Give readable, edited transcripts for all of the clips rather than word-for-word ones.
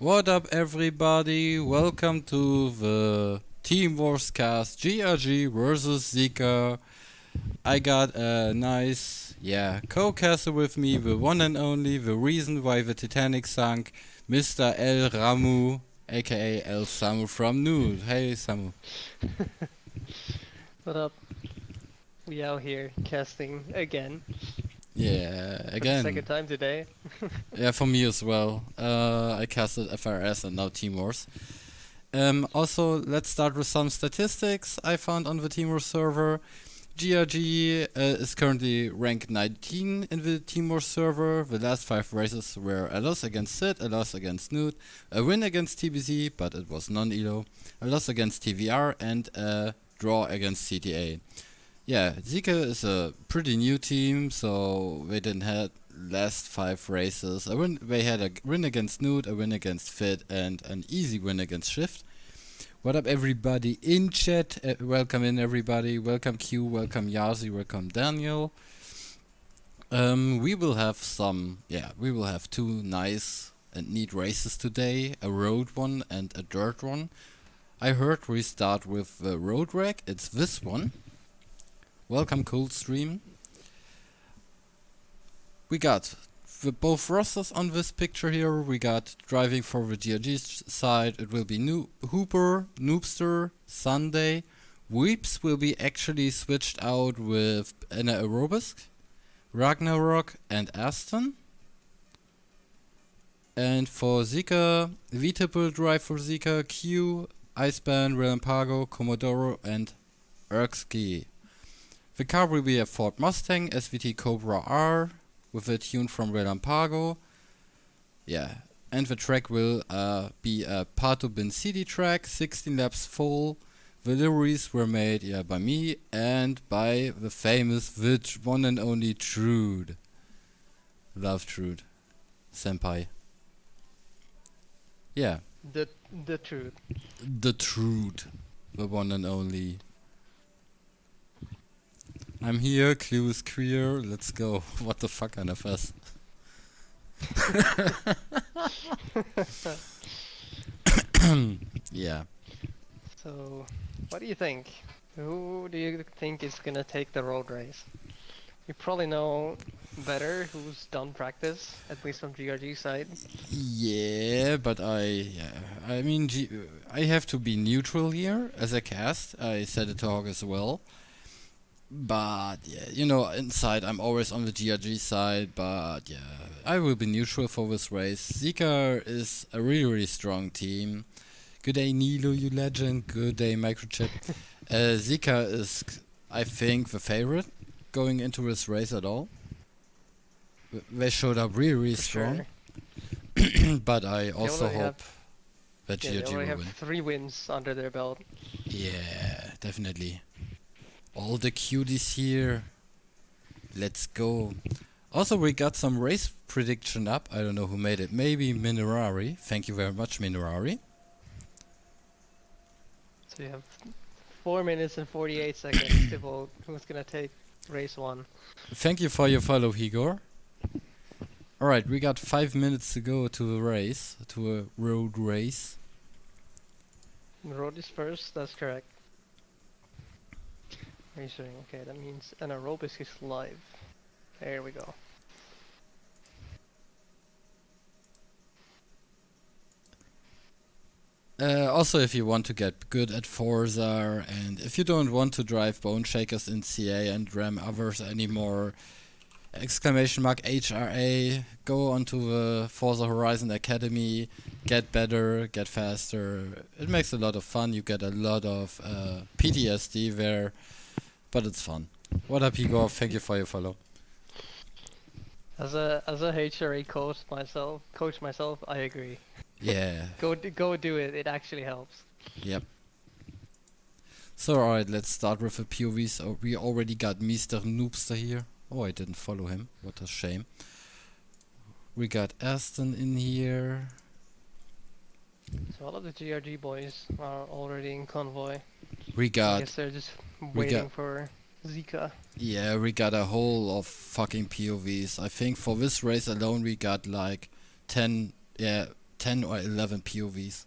What up, everybody? Welcome to the TeamWars cast gRg versus Zika. I got a nice, co-caster with me, the one and only, the reason why the Titanic sunk, Mr. El Ramu, aka El Samu from Nude. Hey, Samu. What up? We out here casting again Yeah, for the second again. time today. Yeah, for me as well. I casted FRS and now TeamWars. Also, let's start with some statistics I found on the TeamWars server. gRg is currently ranked 19 in the TeamWars server. The last 5 races were a loss against Sid, a loss against Snoot, a win against TBZ, but it was non-elo, a loss against TVR, and a draw against CTA. Yeah, Zika is a pretty new team, so they didn't have last 5 races. They had a win against Snoot, a win against Fit, and an easy win against Shift. What up, everybody in chat? Welcome in, everybody. Welcome Q, welcome Yazi, welcome Daniel. We will have two nice and neat races today, a road one and a dirt one. I heard we start with the road rack. It's this one. Welcome, Coldstream. We got both rosters on this picture here. We got driving for the gRg side. It will be Hooper, Noobster, Sunday. Weeps will be actually switched out with Anaerobisk, Ragnarok, and Aston. And for Zika, Vita will drive for Zika, Q, Iceban, Relampago, Commodoro, and gRg. The car will be a Ford Mustang SVT Cobra R with a tune from Relampago. Yeah, and the track will be a Pato Bin City track, 16 laps full. The liveries were made by me and by the famous, the one and only Trude. Love Trude. Senpai. Yeah. The truth. The Trude. The one and only. I'm here, clue is queer, let's go. What the fuck, NFS? Yeah. So, what do you think? Who do you think is gonna take the road race? You probably know better who's done practice, at least from gRg side. Yeah, but I have to be neutral here as a cast. I said it to Hog as well. But yeah, inside I'm always on the gRg side, but yeah, I will be neutral for this race. Zika is a really, really strong team. Good day, Nilo, you legend. Good day, Microchip. Zika is, I think, the favorite going into this race at all. They showed up really, really strong. Sure. But I also hope that they gRg already will have win. 3 wins under their belt. Yeah, definitely. All the cuties here. Let's go. Also, we got some race prediction up. I don't know who made it. Maybe Minerari. Thank you very much, Minerari. So you have 4 minutes and 48 seconds to vote who's gonna take race 1. Thank you for your follow, Igor. Alright, we got 5 minutes to go to the race, to a road race. The road is first, that's correct. Racing, okay, that means Anaerobisk is live. There we go. Also, if you want to get good at Forza, and if you don't want to drive Bone Shakers in CA and ram others anymore, !HRA, go onto the Forza Horizon Academy, get better, get faster. It makes a lot of fun. You get a lot of PTSD there, but it's fun. What up, Igor? Thank you for your follow. As a HRA coach myself, I agree. Yeah. Go do it. It actually helps. Yep. So alright, let's start with the POVs. Oh, we already got Mr. Noobster here. Oh, I didn't follow him. What a shame. We got Aston in here. So all of the gRg boys are already in convoy. We I got guess they're just waiting for Zika. Yeah, we got a whole of fucking POVs. I think for this race alone we got like 10 10 or 11 POVs.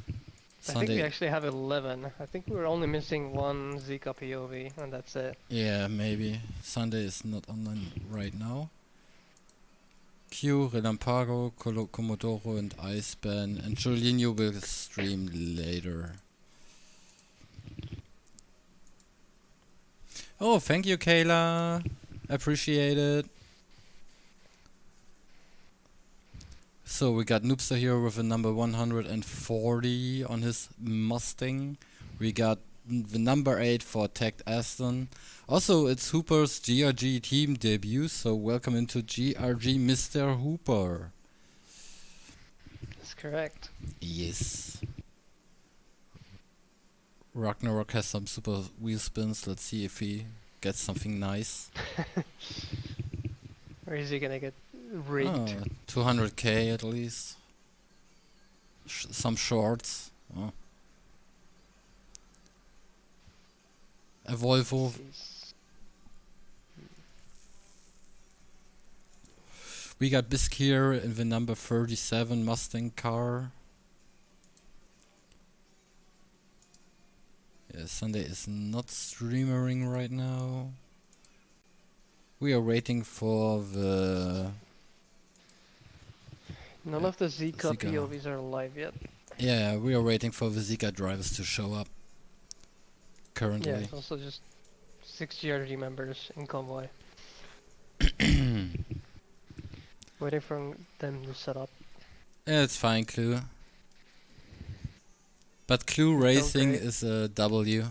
I think we Sunday, actually have 11. I think we were only missing one Zika POV, and that's it. yeah, maybe. Sunday is not online right now. Q, Relampago, Comodoro, and Iceban, and Julinho will stream later. Oh, thank you, Kayla. Appreciate it. So we got Noobster here with a number 140 on his Mustang. We got the number 8 for Tagged Aston. Also, it's Hooper's gRg team debut, so welcome into gRg, Mr. Hooper. That's correct. Yes. Ragnarok has some super wheel spins. Let's see if he gets something nice. Or is he gonna get rigged? Oh, 200k at least. Some shorts. Oh. A Volvo. We got Bisk here in the number 37 Mustang car. Yeah, Sunday is not streamering right now. We are waiting for the... None of the Zika POVs are live yet. Yeah, we are waiting for the Zika drivers to show up. Currently. Yeah, it's also just 6 gRg members in convoy. Waiting for them to set up. Yeah, it's fine, Clue. But Clue Racing is a W.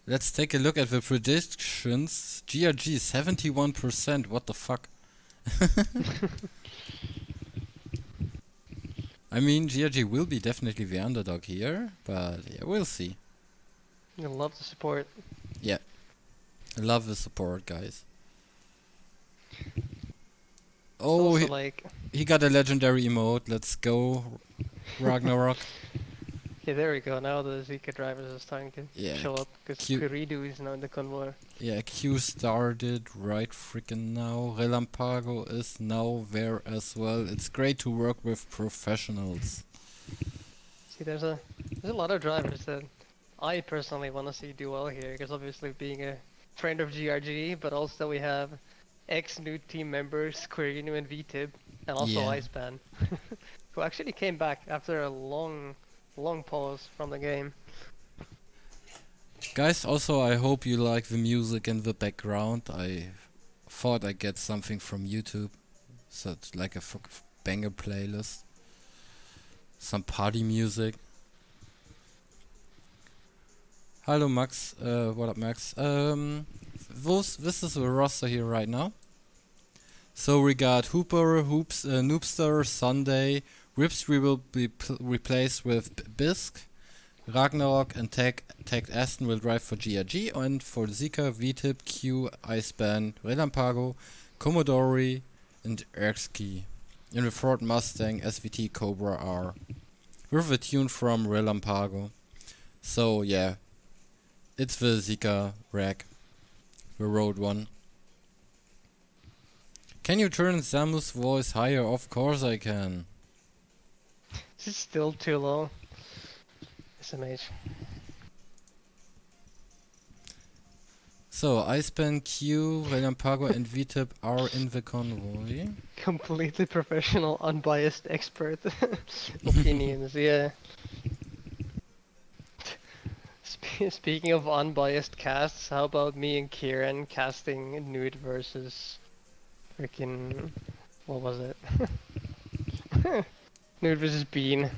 Let's take a look at the predictions. gRg 71%, what the fuck? I mean, gRg will be definitely the underdog here, but yeah, we'll see. I love the support. Yeah. I love the support, guys. Oh, he got a legendary emote. Let's go, Ragnarok. Yeah, there we go. Now the Zika drivers are starting to show up because Kuridu is now in the convoy. Yeah, Q started right freaking now. Relampago is now there as well. It's great to work with professionals. See, there's a lot of drivers that I personally want to see do well here, because obviously being a friend of gRg, but also we have ex-new team members, Quirino and VTib, and also Iceban, who actually came back after a long pause from the game. Guys, also I hope you like the music in the background. I thought I'd get something from YouTube, so it's like a banger playlist. Some party music. Hello Max, what up Max? This is the roster here right now. So we got Hooper, Hoops, Noobster, Sunday, Rips we will be replaced with Bisk, Ragnarok and Tagged Aston will drive for gRg, and for Zika, VTib, Q, Iceban, Relampago, Commodore and Erski. In the Ford Mustang, SVT, Cobra R. With a tune from Relampago. So yeah, it's the Zika rack, the road one. Can you turn Samu's voice higher? Of course I can. It's still too low. SMH. So, Iceban, Q, Relampago and VTib are in the convoy. Completely professional, unbiased expert opinions, yeah. Speaking of unbiased casts, how about me and Kieran casting Nude versus freaking... what was it? Nude versus Bean.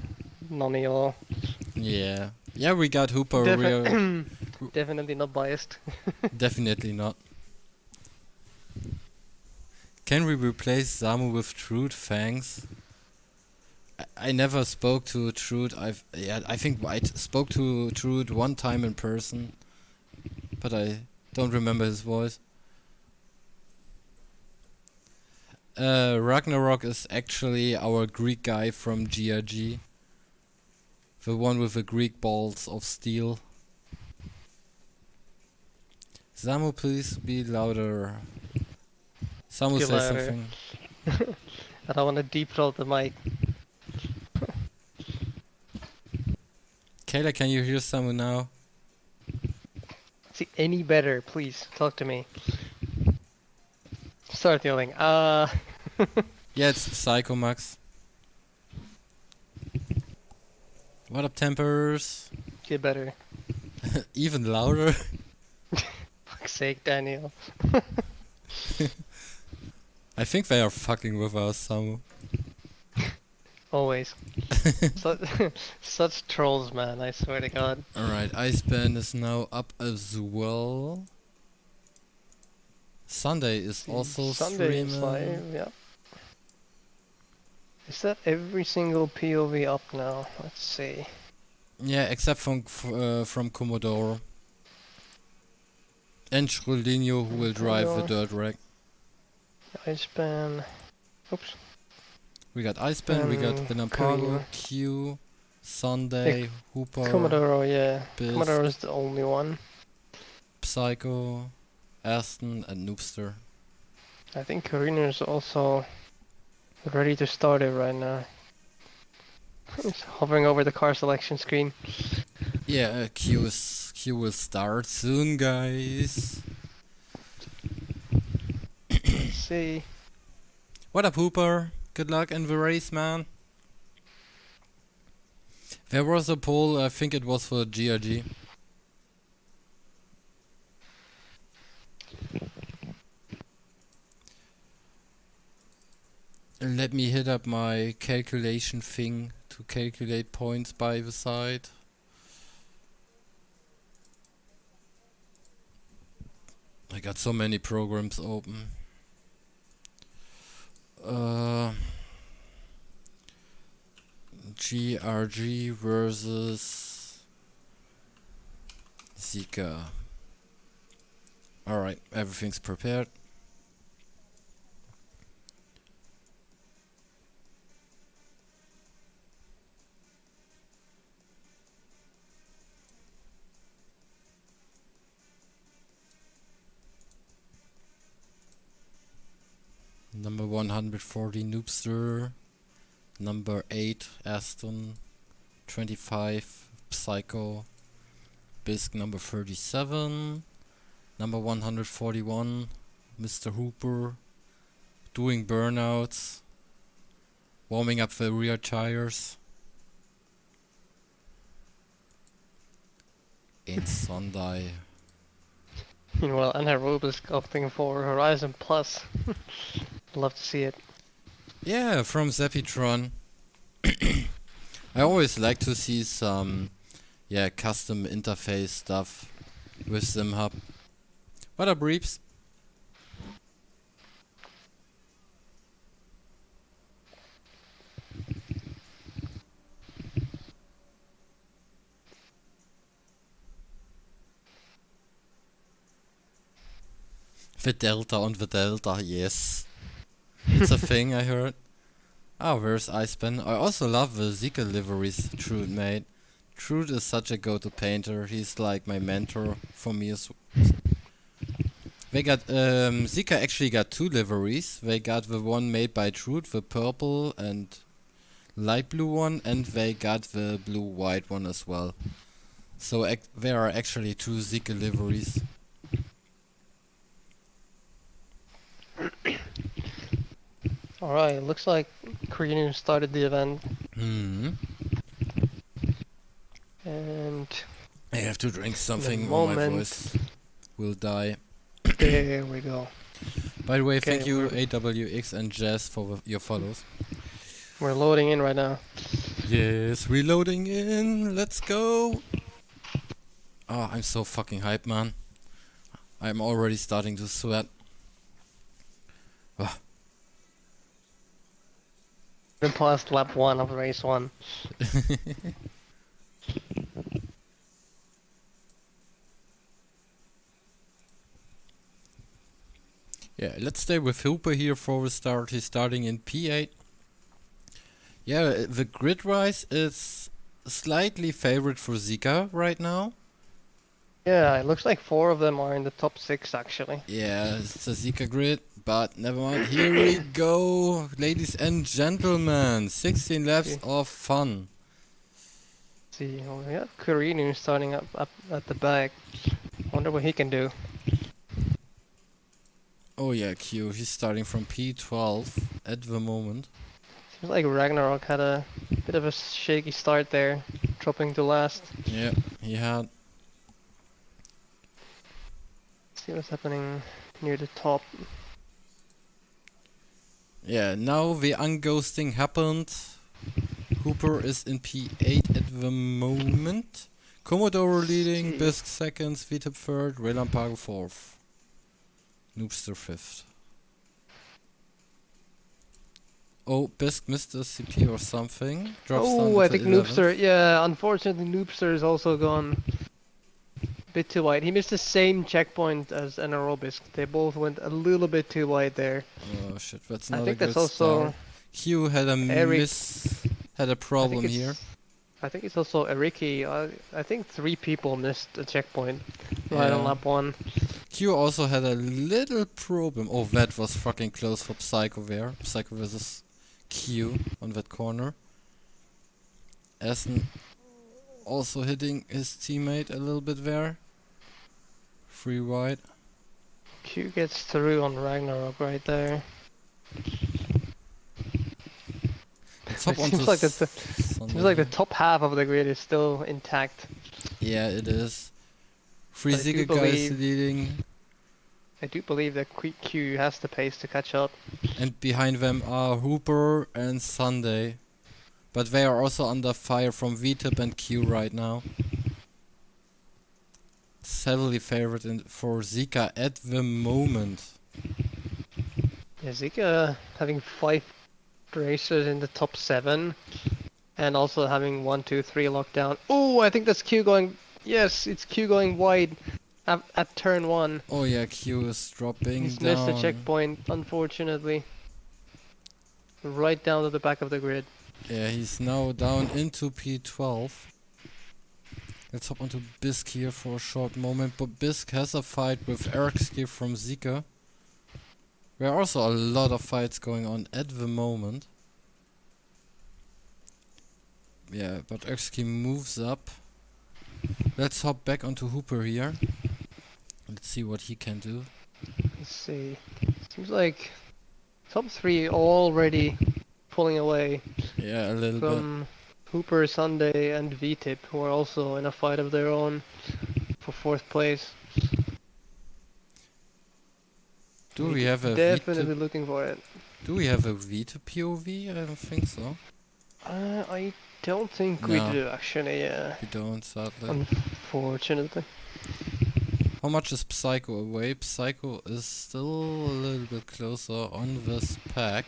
Non-elo. Yeah. Yeah, we got Hooper. Definitely not biased. Definitely not. Can we replace Samu with Trude? Thanks. I never spoke to Trude. I think I spoke to Trude one time in person, but I don't remember his voice. Ragnarok is actually our Greek guy from gRg. The one with the Greek balls of steel. Samu, please be louder. Samu, say something. I don't want to deep throat the mic. Kayla, can you hear Samu now? See any better, please talk to me. Start yelling. Yeah, it's Psycho Max. What up, Tempers? Get better. Even louder? Fuck's sake, Daniel. I think they are fucking with us, Samu. Always. Such trolls, man. I swear to God. Alright, Iceband is now up as well. Sunday is also Sunday is streaming. live. Yeah. Is that every single POV up now? Let's see. Yeah, except from Commodore. And Schroldinho, who will drive the dirt rack. Iceband. Oops. We got Iceband, we got Vinampalo, Green. Q, Sunday, Hooper, Commodore, yeah. Bisk, Commodore is the only one. Psycho, Aston, and Noobster. I think Karina is also ready to start it right now. It's hovering over the car selection screen. Yeah, Q will start soon, guys. Let's see. What up, Hooper? Good luck in the race, man. There was a poll, I think it was for gRg. Let me hit up my calculation thing to calculate points by the side. I got so many programs open. gRg versus Zika. Alright, everything's prepared. Number 140 Noobster, number 8 Aston, 25 Psycho, Bisk number 37, number 141 Mr. Hooper, doing burnouts, warming up the rear tires, in Sunday. Meanwhile, Anarobe is opting for Horizon Plus. Love to see it. Yeah, from Zeppitron. I always like to see some, custom interface stuff with SimHub. What up, Reeps? The Delta on the Delta, yes. It's a thing, I heard. Ah, where's Iceman? I also love the Zika liveries Trude made. Trude is such a go-to painter. He's like my mentor for me as They got, Zika actually got 2 liveries. They got the one made by Trude, the purple and light blue one, and they got the blue-white one as well. So there are actually 2 Zika liveries. Alright, looks like Korean started the event. And I have to drink something or my voice will die. there we go. By the way, thank you AWX and Jazz for your follows. We're loading in right now. Yes, reloading in. Let's go. Oh, I'm so fucking hyped, man. I'm already starting to sweat. Oh. Been past lap 1 of race 1. Yeah, let's stay with Hooper here for the start. He's starting in P8. Yeah, the grid rise is slightly favored for Zika right now. Yeah, it looks like 4 of them are in the top 6 actually. Yeah, it's a Zika grid, but never mind. Here we go, ladies and gentlemen. 16 laps See. of fun. See, well, we have Kurinu starting up at the back. Wonder what he can do. Oh yeah, Q. He's starting from P12 at the moment. Seems like Ragnarok had a bit of a shaky start there, dropping to last. Yeah, he had. See what's happening near the top. Yeah, now the unghosting happened. Hooper is in P8 at the moment. Commodore leading, See. Bisk seconds, VTIP third, Relampago fourth. Noobster fifth. Oh, Bisk missed a CP or something. Drops down Oh, I into think 11th. Noobster. Yeah, unfortunately, Noobster is also gone a bit too wide. He missed the same checkpoint as Anaerobisk. They both went a little bit too wide there. Oh shit, that's I not a think good that's also start. Q had a Eric. had a I problem think here. I think it's also Eriki. I think 3 people missed a checkpoint right on Yeah. lap 1. Q also had a little problem. Oh, that was fucking close for Psycho there. Psycho versus Q on that corner. Essen also hitting his teammate a little bit there. 3 wide. Q gets through on Ragnarok right there. Let's hop It onto seems like the Sunday seems like the here. top half of the grid is still intact. Yeah, it is. 3 But I do Ziga guys believe leading. I do believe that Q has the pace to catch up. And behind them are Hooper and Sunday. But they are also under fire from VTIP and Q right now. It's heavily favored for Zika at the moment. Yeah, Zika having 5 racers in the top 7, and also having 1, 2, 3 locked down. Oh, I think that's Q going. Yes, it's Q going wide at turn 1. Oh yeah, Q is dropping He's down. missed the checkpoint, unfortunately. Right down to the back of the grid. Yeah, he's now down into P12. Let's hop onto Bisk here for a short moment. But Bisk has a fight with gRg from Zika. There are also a lot of fights going on at the moment. Yeah, but gRg moves up. Let's hop back onto Hooper here. Let's see what he can do. Let's see. Seems like top 3 already pulling away Yeah, a little bit. from Hooper, Sunday, and VTIP, who are also in a fight of their own for 4th place. Do we have a Definitely VTIP? looking for it. Do we have a VTIP POV? I don't think so. I don't think we No. do actually. We don't, sadly. Unfortunately. How much is Psycho away? Psycho is still a little bit closer on this pack.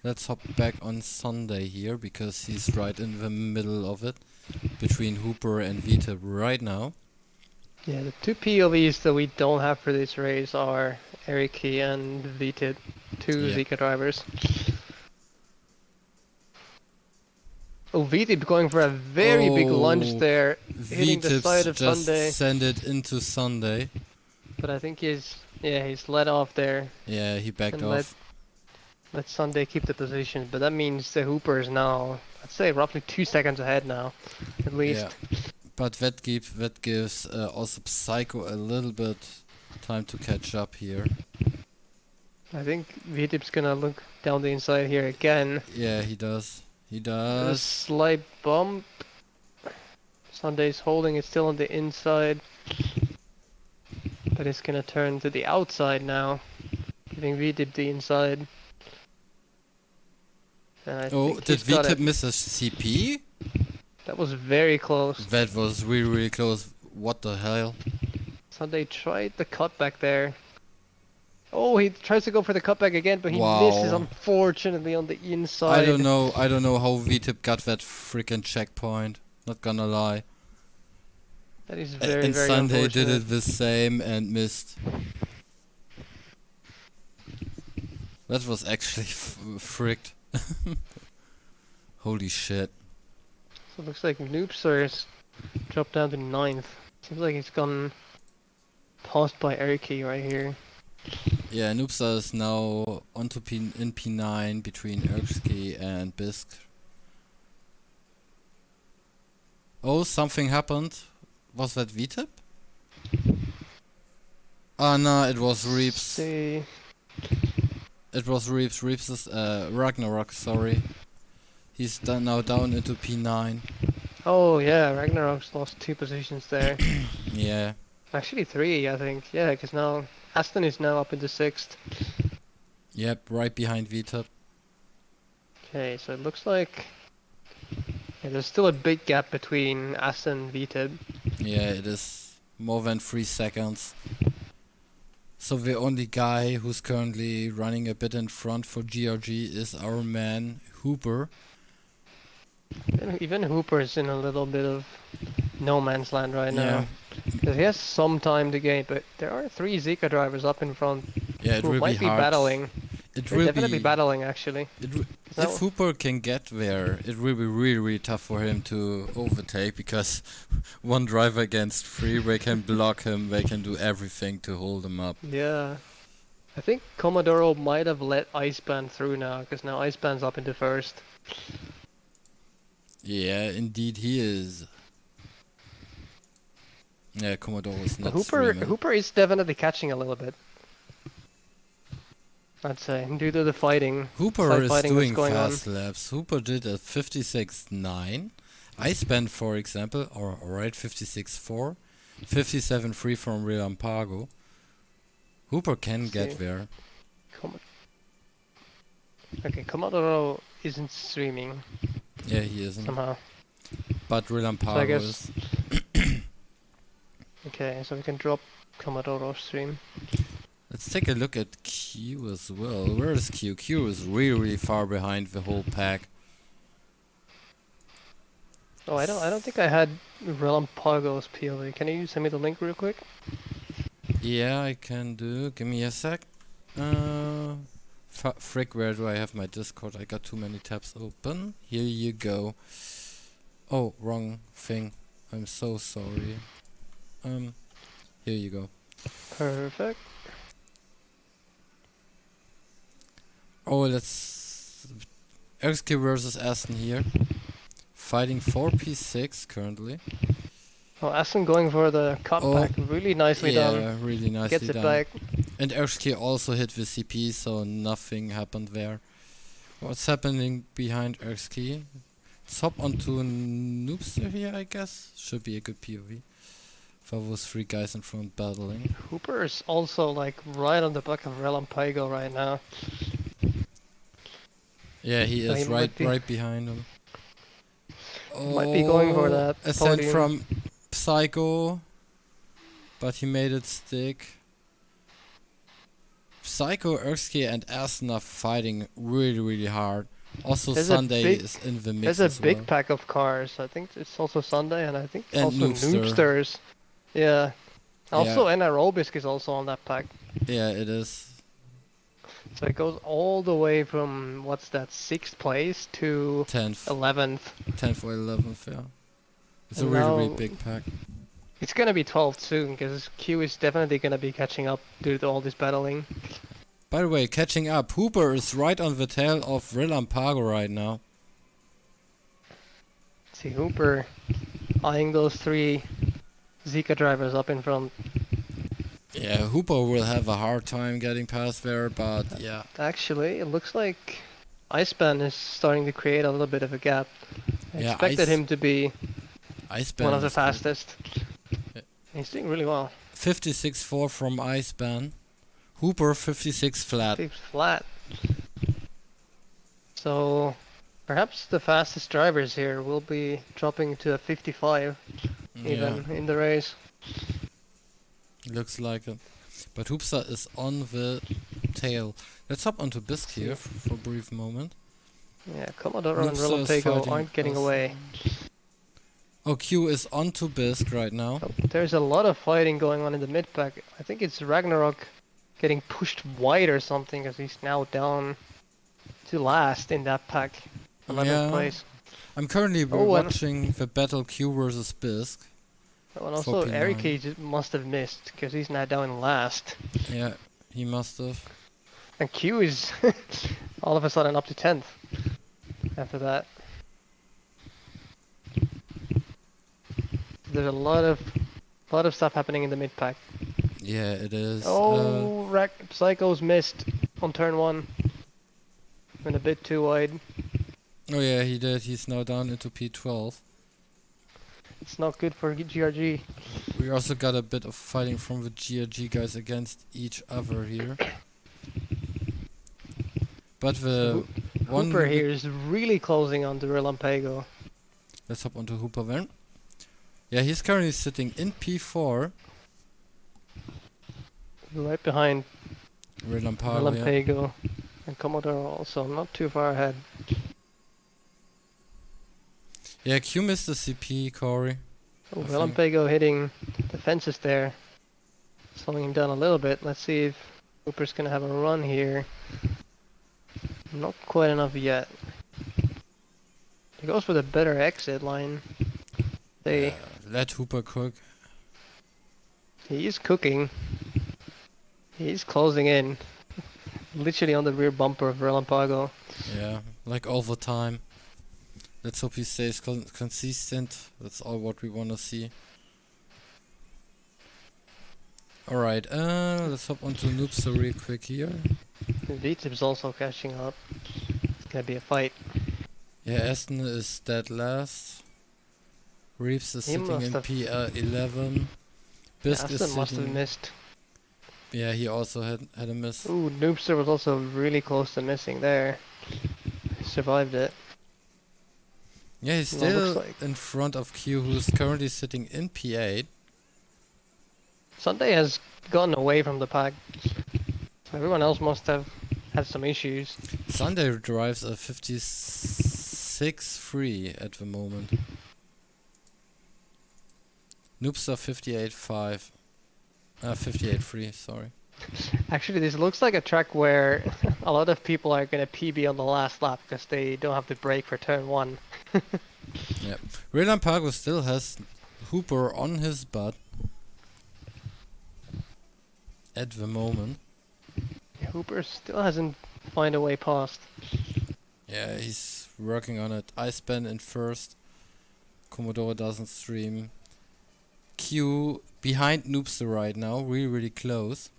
Let's hop back on Sunday here, because he's right in the middle of it. Between Hooper and VTIP right now. Yeah, the 2 POVs that we don't have for this race are Eriki and VTIP, 2 Yeah. Zika drivers. Oh, VTIP going for a very big lunge there, hitting the side of just Sunday. send it into Sunday. But I think he's let off there Yeah, he backed and off. let Sunday keep the position. But that means the Hooper is now, I'd say, roughly 2 seconds ahead now, at least. Yeah. But that gives also Psycho a little bit time to catch up here. I think VTIP's gonna look down the inside here again. Yeah, he does. He A does. slight bump. Sunday's holding it still on the inside. But it's gonna turn to the outside now, giving VTIP the inside. And I Oh, think did he's got VTIP it. miss a CP? That was very close. That was really, really close. What the hell? Sunday tried the cutback there. Oh, he tries to go for the cutback again, but he Wow. misses, unfortunately, on the inside. I don't know how VTIP got that freaking checkpoint. Not gonna lie. That is very, And very Sunday did unfortunate. it the same and missed. That was actually fricked. Holy shit. So it looks like Noobster's dropped down to 9th. Seems like he's gone passed by Eriki right here. Yeah, Noobsa is now onto in P9 between gRg and Bisk. Oh, something happened. Was that VTIP? Ah, no, it was Reeps. See. It was Reeps. Reeps is Ragnarok. Sorry, he's now down into P9. Oh yeah, Ragnarok's lost 2 positions there. Yeah. Actually 3, I think. Yeah, because now Aston is now up into 6th. Yep, right behind VTIP. Okay, so it looks like there's still a big gap between Aston and VTIP. Yeah, it is more than 3 seconds. So the only guy who's currently running a bit in front for gRg is our man Hooper. Even Hooper is in a little bit of no man's land right Yeah. now. Because he has some time to gain, but there are 3 Zika drivers up in front Yeah, it who will might be be hard. battling. It They're will definitely be battling actually. if Hooper can get there, it will be really, really tough for him to overtake because one driver against 3, they can block him, they can do everything to hold him up. Yeah. I think Commodoro might have let Iceban through now, because now Iceban's up into 1st. Yeah, indeed he is. Yeah, Commodore is not Hooper streaming. Hooper is definitely catching a little bit. I'd say, due to the fighting. Hooper side is fighting that's doing going fast laps. Hooper did a 56.9. Iceban, for example, or alright, 56.4. 57.3 from Real Ampago. Hooper can get See. there. Okay, Commodoro isn't streaming Yeah, he isn't. somehow. But Real So I Ampago guess. is. Okay, so we can drop Commodoro stream. Let's take a look at Q as well. Where is Q? Q is really, really far behind the whole pack. Oh, I don't think I had Relampago's POV. Can you send me the link real quick? Yeah, I can do. Give me a sec. Frick, where do I have my Discord? I got too many tabs open. Here you go. Oh, wrong thing. I'm so sorry. Here you go. Perfect. Oh, let's... XK versus Aston here. Fighting 4P6 currently. Oh, Aston going for the cutback. Really nicely done. Yeah, really nicely Gets it done. back. And XK also hit the CP, so nothing happened there. What's happening behind XK? Let's hop onto Noobster here, I guess. Should be a good POV. For those 3 guys in front battling. Hooper is also like right on the back of Relampago right now. Yeah, he So is he might be- right behind him. Might be going for that Ascent podium. from Psycho, but he made it stick. Psycho, Erskine and Aston are fighting really, really hard. Also, There's a Sunday big- is in the mix There's a as big well. pack of cars. I think it's also Sunday, and I think And also Noobster. Noobsters. Yeah. Also, NRObisk is also on that pack. Yeah, it is. So it goes all the way from, what's that, 6th place to 10th. 11th. 10th or 11th, yeah. It's a And really, really now- big pack. It's gonna be 12th soon, because Q is definitely gonna be catching up due to all this battling. By the way, catching up, Hooper is right on the tail of Relampago right now. See Hooper eyeing those 3 Zika drivers up in front. Yeah, Hooper will have a hard time getting past there, but yeah. Actually, it looks like Iceban is starting to create a little bit of a gap. I Yeah, expected him to be Iceban one of the is good. fastest. Yeah. He's doing really well. 56.4 from Iceban. Hooper 56 flat. He's flat. So perhaps the fastest drivers here will be dropping to a 55 even in the race. Looks like it. But Hoopsa is on the tail. Let's hop onto Bisk here for a brief moment. Yeah, Commodore and Noobster is Relampago fighting aren't getting us. away. Oh, Q is onto Bisk right now. Oh, there's a lot of fighting going on in the mid pack. I think it's Ragnarok getting pushed wide or something, as he's now down to last in that pack. 11th place. I'm currently Oh, and- watching the battle Q versus Bisk. Oh, and also 4P9. Eric must have missed, because he's now down in last. Yeah, He must have. And Q is all of a sudden up to 10th after that. There's a lot of stuff happening in the mid pack. Yeah, it is. Oh, Psycho's missed on turn 1. Went a bit too wide. Oh yeah, he did. He's now down into P12. It's not good for gRg. We also got a bit of fighting from the gRg guys against each other here. But the Hooper one... here is really closing on the Relampago. Let's hop onto Hooper then. Yeah, he's currently sitting in P4. Right behind Relampago, Relampago and Commodore also, not too far ahead. yeah, Q missed the CP, Corey. Oh, I think. Relampago hitting the fences there. Slowing him down a little bit. Let's see if Hooper's gonna have a run here. Not quite enough yet. He goes for the better exit line. Let Hooper cook. He is cooking. He's closing in. Literally on the rear bumper of Relampago. Yeah, like all the time. Let's hope he stays consistent. That's all what we want to see. Alright, let's hop onto Noobster real quick here. V-Tip's also catching up. It's gonna be a fight. Yeah, Aston is dead last. Reeves is He sitting must in have- P11. Bisk is Aston must have sitting... missed. Yeah, he also had a miss. Ooh, Noobster was also really close to missing there. Survived it. Yeah, he's Well, looks still like- in front of Q, who's currently sitting in P8. Sunday has gotten away from the pack. So everyone else must have had some issues. Sunday drives a 56.3 at the moment. Noobster 58.5. 58.3, sorry. Actually, this looks like a track where a lot of people are gonna PB on the last lap because they don't have to brake for turn 1. Yep. Relampago still has Hooper on his butt at the moment. Hooper still hasn't found a way past. Yeah, he's working on it. Iceban in first. Commodore doesn't stream. Q behind Noobster right now, really close.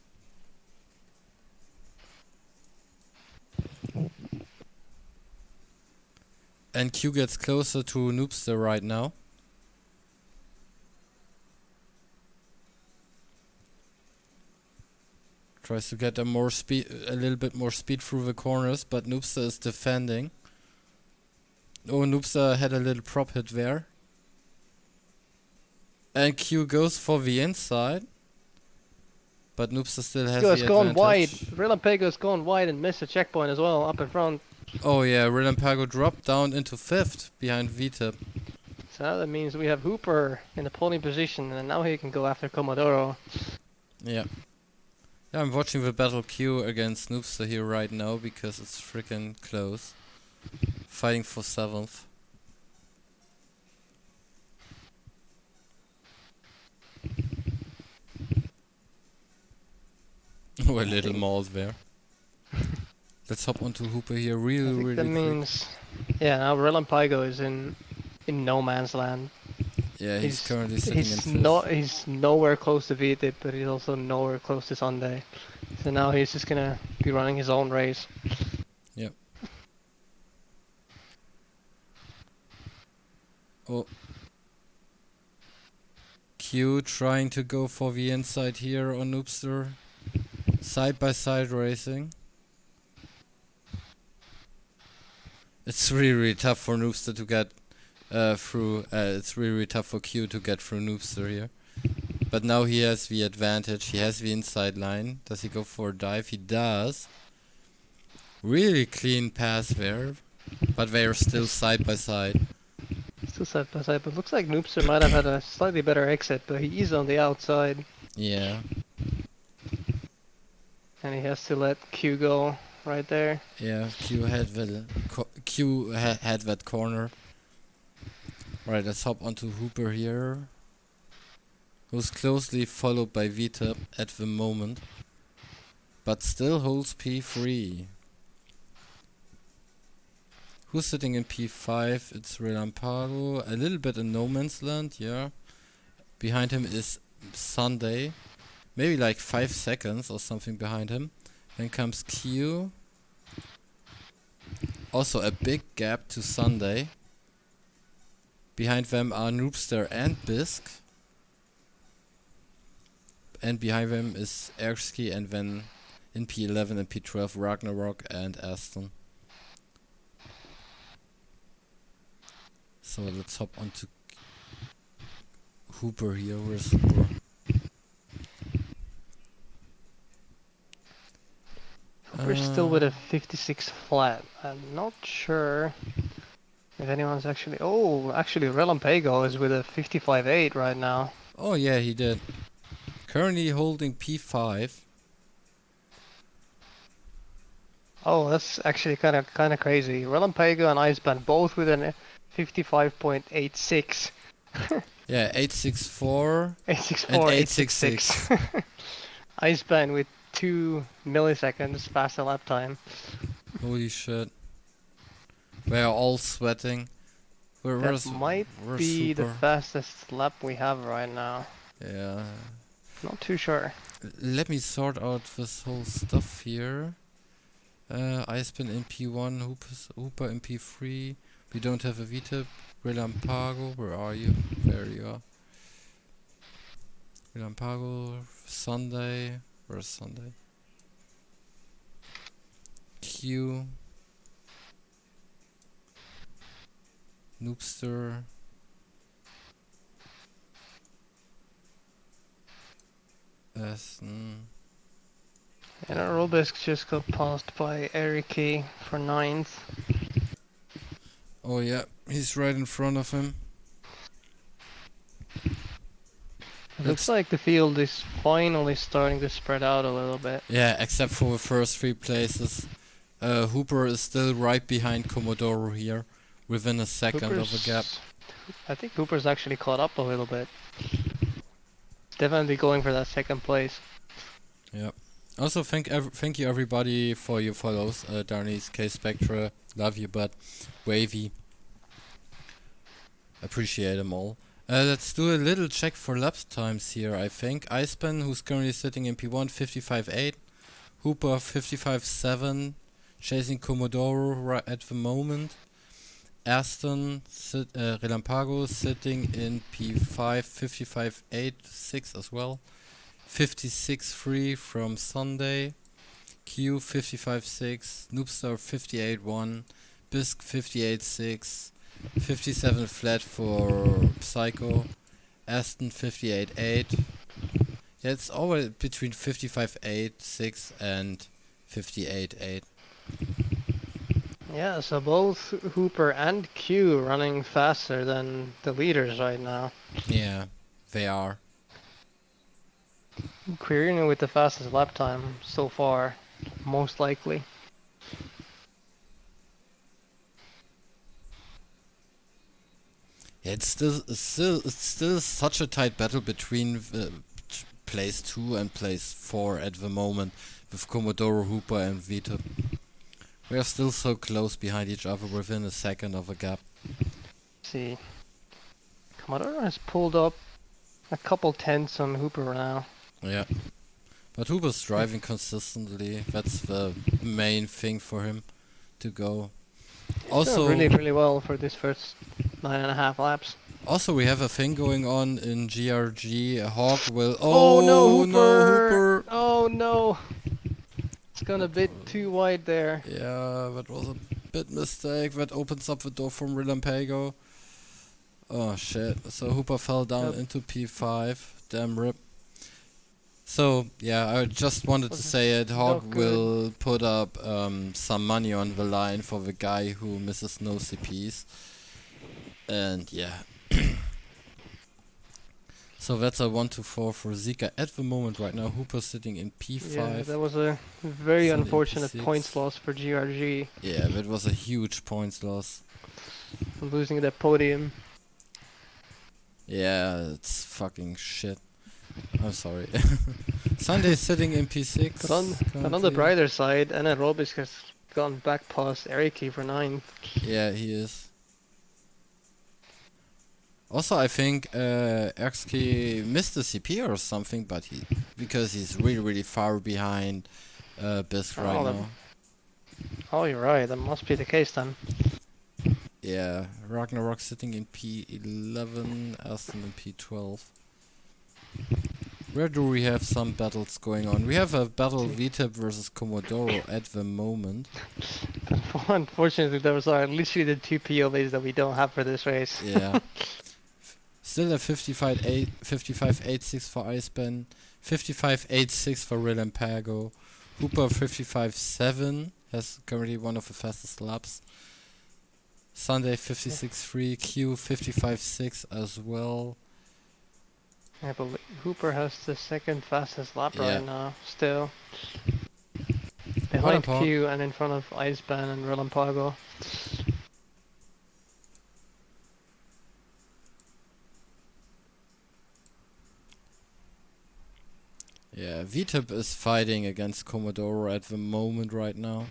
And Q gets closer to Noobster right now. Tries to get a little bit more speed through the corners, but Noobster is defending. Oh, Noobster had a little prop hit there. And Q goes for the inside. But Noobster still has He's the gone advantage. wide. Relampago's gone wide and missed a checkpoint as well, up in front. Oh yeah, Relampago dropped down into 5th behind VTIP. So now that means we have Hooper in the pole position, and now he can go after Commodoro. Yeah. Yeah, I'm watching the battle Q against Noobster here right now because it's freaking close. Fighting for 7th. Oh, a little mauled there. Let's hop onto Hooper here I really think that quick. means, yeah, now Relampago is in no man's land. Yeah, he's currently sitting in 5th. He's nowhere close to VTIP, but he's also nowhere close to Sunday. So now he's just gonna be running his own race. Yep. Oh. Q trying to go for the inside here on Noobster. Side by side racing. It's really tough for Noobster to get through. It's really tough for Q to get through Noobster here. But now he has the advantage. He has the inside line. Does he go for a dive? He does. Really clean pass there. But they are still side by side. Still side by side, but looks like Noobster might have had a slightly better exit, but he is on the outside. Yeah. And he has to let Q go right there. Yeah, Q had that corner. Right, let's hop onto Hooper here. Who's closely followed by VTIP at the moment. but still holds P3. Who's sitting in P5? It's Relampago. A little bit in no man's land, yeah. Behind him is Sunday. Maybe like 5 seconds or something behind him. Then comes Q. Also a big gap to Sunday. Behind them are Noobster and Bisque. And behind them is gRg, and then in P11 and P12 Ragnarok and Aston. So let's hop onto Hooper here. Where's Hooper? We're still with a 56 flat. I'm not sure if anyone's actually... Oh, actually Relampago is with a 55.8 right now. Oh yeah, he did. Currently holding P5. Oh, that's actually kind of crazy. Relampago and Iceband both with an 55.86. Yeah, 864 864, and 866. 866. Iceband with 2 milliseconds faster lap time. Holy shit. We are all sweating. That might be the Super? fastest lap we have right now. Yeah. Not too sure. Let me sort out this whole stuff here. Iceband in P1, Hooper in P3. We don't have a VTIP. Relampago, where are you? There you are. Relampago, Sunday. Where's Sunday? Q. Noobster. Aston. And our Robisk just got passed by gRg for 9th. Oh yeah, he's right in front of him. It looks like the field is finally starting to spread out a little bit. Yeah, except for the first 3 places. Hooper is still right behind Commodore here, within a second of a gap. I think Hooper's actually caught up a little bit. Definitely going for that second place. Yeah. Also, thank you everybody for your follows. Darnies, K Spectra, love you, but Wavy. Appreciate them all. Let's do a little check for lap times here, I think. Iceband, who's currently sitting in P1, 55.8. Hooper, 55.7. Chasing Commodore right at the moment. Aston, Relampago, sitting in P5, 55.8.6 as well. 56.3 from Sunday. Q, 55.6. Noobstar, 58.1. Bisque, 58.6. 57 flat for Psycho. Aston 58.8. Yeah, it's always between 55.8.6 and 58.8. Yeah, so both Hooper and Q running faster than the leaders right now. Yeah, they are. Quirino with the fastest lap time so far, most likely. Yeah, it's still such a tight battle between place 2 and place 4 at the moment, with Commodore, Hooper and Vito. We are still so close behind each other, within a second of a gap. Let's see. Commodore has pulled up a couple tenths on Hooper now. Yeah. But Hooper's driving consistently. That's the main thing for him to go. Also, really, really well for this first 9.5 laps. Also, we have a thing going on in gRg. Hawk will. Oh no, Hooper! No, Hooper! Oh no! It's gone a bit too wide there. Yeah, that was a bit mistake. That opens up the door from Relampago. Oh shit. So Hooper fell down into P5. Damn rip. So, yeah, I just wanted to say it. Hawk will put up some money on the line for the guy who misses no CPs. And yeah. So that's a 1-4 for Zika at the moment right now. Hooper sitting in P5. Yeah, that was a very unfortunate points loss for gRg. Yeah, that was a huge points loss. Losing that podium. Yeah, it's fucking shit. I'm sorry. Sunday's sitting in P6. But on the brighter side, Anaerobics has gone back past gRg for 9th. Yeah, he is. Also, I think gRg missed the CP or something, but because he's really far behind Bisk right now. Oh, you're right. That must be the case then. Yeah, Ragnarok sitting in P11, Aston in P12. Where do we have some battles going on? We have a battle VTIP versus Comodoro at the moment. Unfortunately, those are literally the two POVs that we don't have for this race. Yeah. Still a 55.86 for Iceban, 55.86 for Relampago. Hooper 55.7 has currently one of the fastest laps. Sunday 56.3, Q 55.6 as well. I believe Hooper has the second fastest lap right now, still. Behind Q and in front of Iceban and Relampago. Yeah, VTIP is fighting against Comodoro at the moment right now.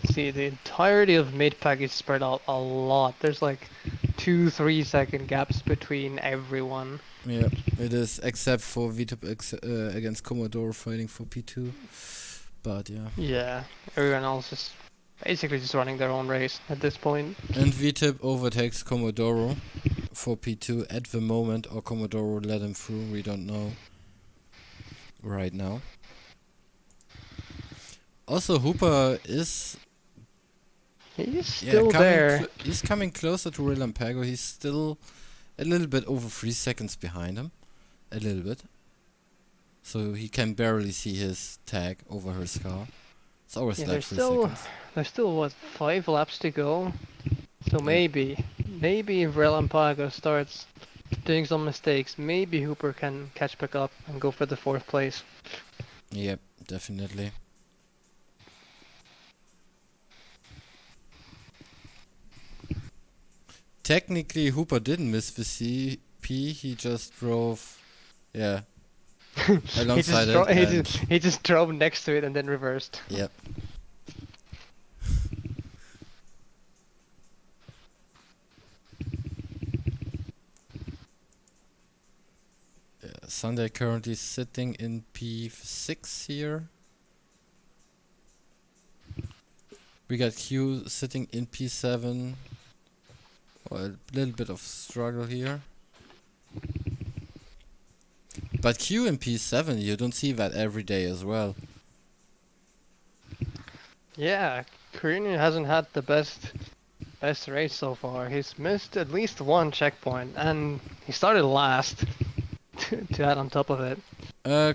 See, the entirety of mid-pack is spread out a lot. There's like 2-3 second gaps between everyone. Yeah, it is, except for VTIP against Comodoro fighting for P2. But yeah. Yeah, everyone else is basically just running their own race at this point. And VTIP overtakes Comodoro for P2 at the moment, or Comodoro let him through, we don't know right now. Also, Hooper is... He's still there. He's coming closer to Relampago. He's still a little bit over 3 seconds behind him. A little bit. So he can barely see his tag over his car. It's always like 3 seconds. There's still, what, 5 laps to go? So maybe if Relampago starts doing some mistakes, maybe Hooper can catch back up and go for the 4th place. Yep, definitely. Technically, Hooper didn't miss the CP, he just drove, alongside it. He just drove next to it and then reversed. Yep. Sunday currently sitting in P6 here. We got Q sitting in P7. A little bit of struggle here. But Q in P7, you don't see that every day as well. Yeah, Korean hasn't had the best race so far. He's missed at least one checkpoint, and he started last to add on top of it.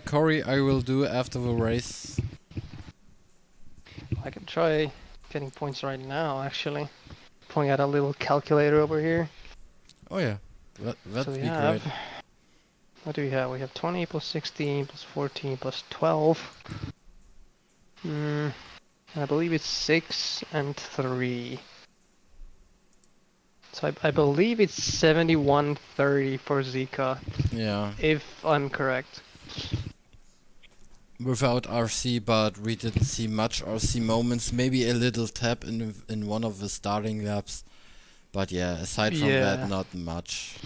Corey, I will do after the race. I can try getting points right now, actually. Pulling out a little calculator over here. Oh yeah, that'd so be great. What do we have? We have 20 plus 16 plus 14 plus 12. I believe it's 6 and 3. So I believe it's 71-30 for Zika. Yeah. If I'm correct. Without RC, but we didn't see much RC moments. Maybe a little tap in one of the starting laps. But yeah, aside from that, not much.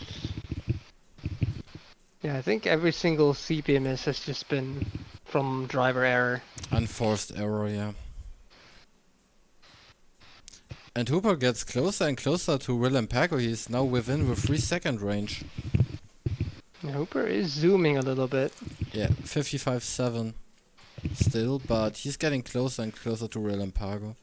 Yeah, I think every single CP miss has just been from driver error. Unforced error, yeah. And Hooper gets closer and closer to Relampago. He's now within the 3 second range. Hooper is zooming a little bit. Yeah, 55.7 still, but he's getting closer and closer to Relampago.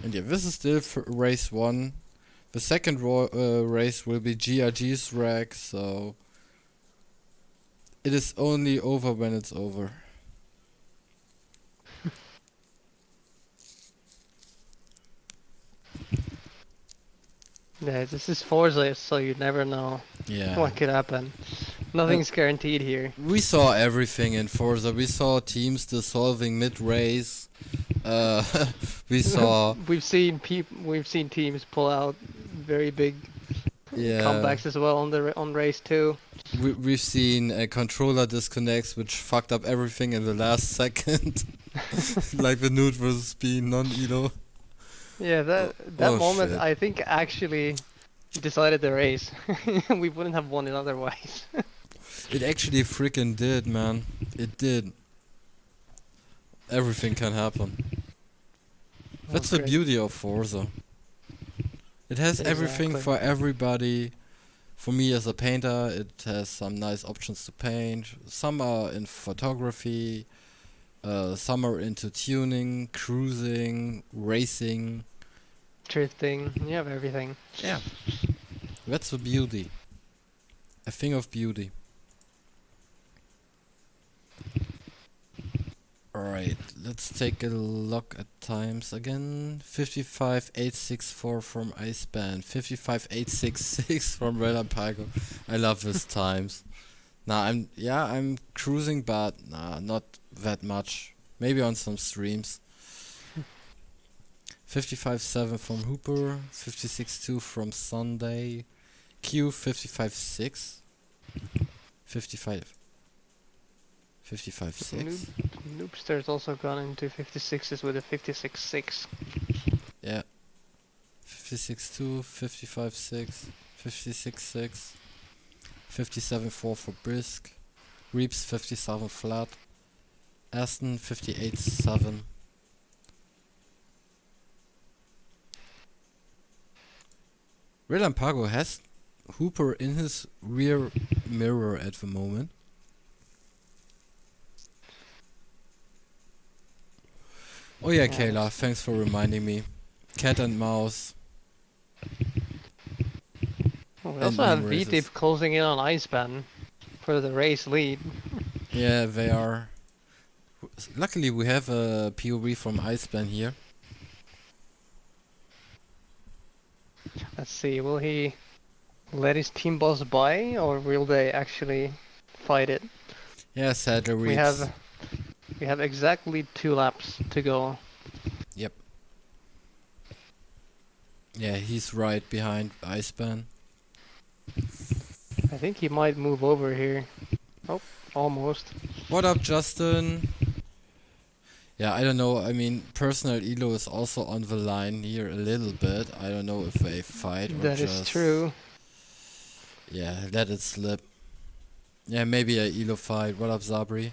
And yeah, this is still race 1. The second race will be gRg's rack, so it is only over when it's over. Yeah, this is Forza, so you never know what could happen. Nothing's guaranteed here. We saw everything in Forza. We saw teams dissolving mid-race. Uh, we saw, we've seen teams pull out very big yeah, comebacks as well on race 2. we've seen controller disconnects which fucked up everything in the last second, like the Nude versus Bean non-elo. Yeah, Oh, that oh moment shit! I think actually decided the race. We wouldn't have won it otherwise. It actually freaking did, man. It did. Everything can happen. Oh, That's the great. beauty of Forza. It has everything Exactly. for everybody. For me as a painter, it has some nice options to paint. Some are in photography, some are into tuning, cruising, racing. Drifting, you have everything. Yeah, that's the beauty. A thing of beauty. Alright, let's take a look at times again. 55864 from Iceban. 55866 from Relampago. I love his times. Nah, I'm cruising, but nah, not that much. Maybe on some streams. 55.7 from Hooper. 56.2 from Sunday. Q 55.6. 55. 55.6. Noobster's also gone into 56s with a 56.6. Yeah. 56.2, 55.6, 56.6, 57.4 for Brisk. Reeps 57 flat. Aston 58.7. Relampago has Hooper in his rear mirror at the moment. Oh yeah, Kayla, thanks for reminding me. Cat and mouse We and also have meme races. VTIP closing in on Iceban for the race lead. Yeah, they are. Luckily, we have a POV from Iceban here. Let's see, will he let his team boss by, or will they actually fight it? Yeah, Sadler We Reeps. have we have exactly 2 laps to go. Yep. Yeah, he's right behind Iceban. I think he might move over here. Oh, almost. What up, Justin? Yeah, I don't know. I mean, personal elo is also on the line here a little bit. I don't know if they fight or That is just, true. yeah, let it slip. Yeah, maybe a elo fight. What up, Zabri?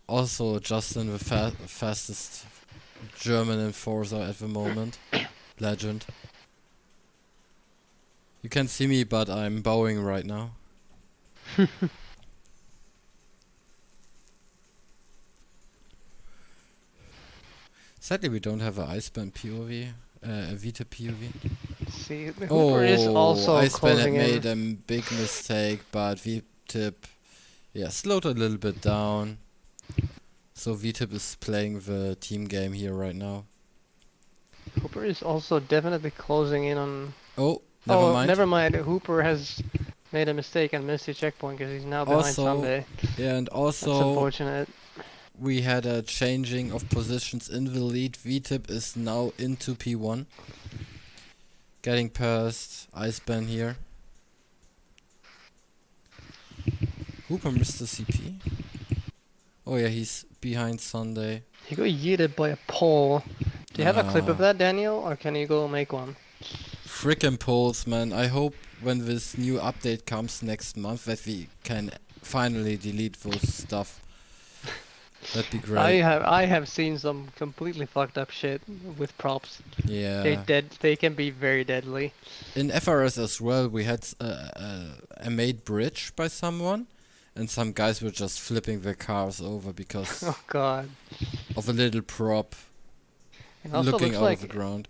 Also, Justin, the fastest German in Forza at the moment. Legend. You can see me, but I'm bowing right now. Sadly, we don't have a Iceban POV, a Vita POV. See, the Hooper is Oh, also Iceban had closing made in. a big mistake, but V-Tip, yeah, slowed a little bit down. So V-Tip is playing the team game here right now. Hooper is also definitely closing in on. Oh, never Oh, mind. never mind. Hooper has made a mistake and missed his checkpoint because he's now behind Also, Sunday. yeah, and That's also unfortunate. we had a changing of positions in the lead. V-Tip is now into P1. Getting past Iceban here. Hooper missed the CP. Oh yeah, he's behind Sunday. He got yeeted by a pole. Do you have a clip of Ah, that, Daniel, or can you go make one? frickin' polls, man. I hope when this new update comes next month that we can finally delete those stuff. That'd be great. I have seen some completely fucked up shit with props. Yeah. They can be very deadly. In FRS as well, we had a made bridge by someone, and some guys were just flipping their cars over because Oh god. of a little prop It also looking out of the ground.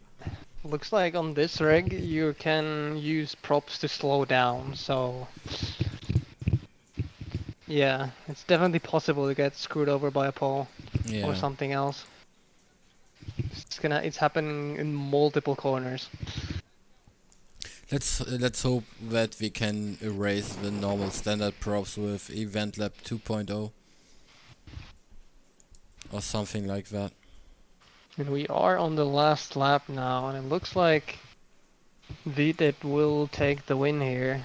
looks like on this rig you can use props to slow down, so yeah, it's definitely possible to get screwed over by a pole or Yeah. something else. It's happening in multiple corners. Let's hope that we can erase the normal standard props with Event Lab 2.0. or something like that. And we are on the last lap now, and it looks like VTIP will take the win here.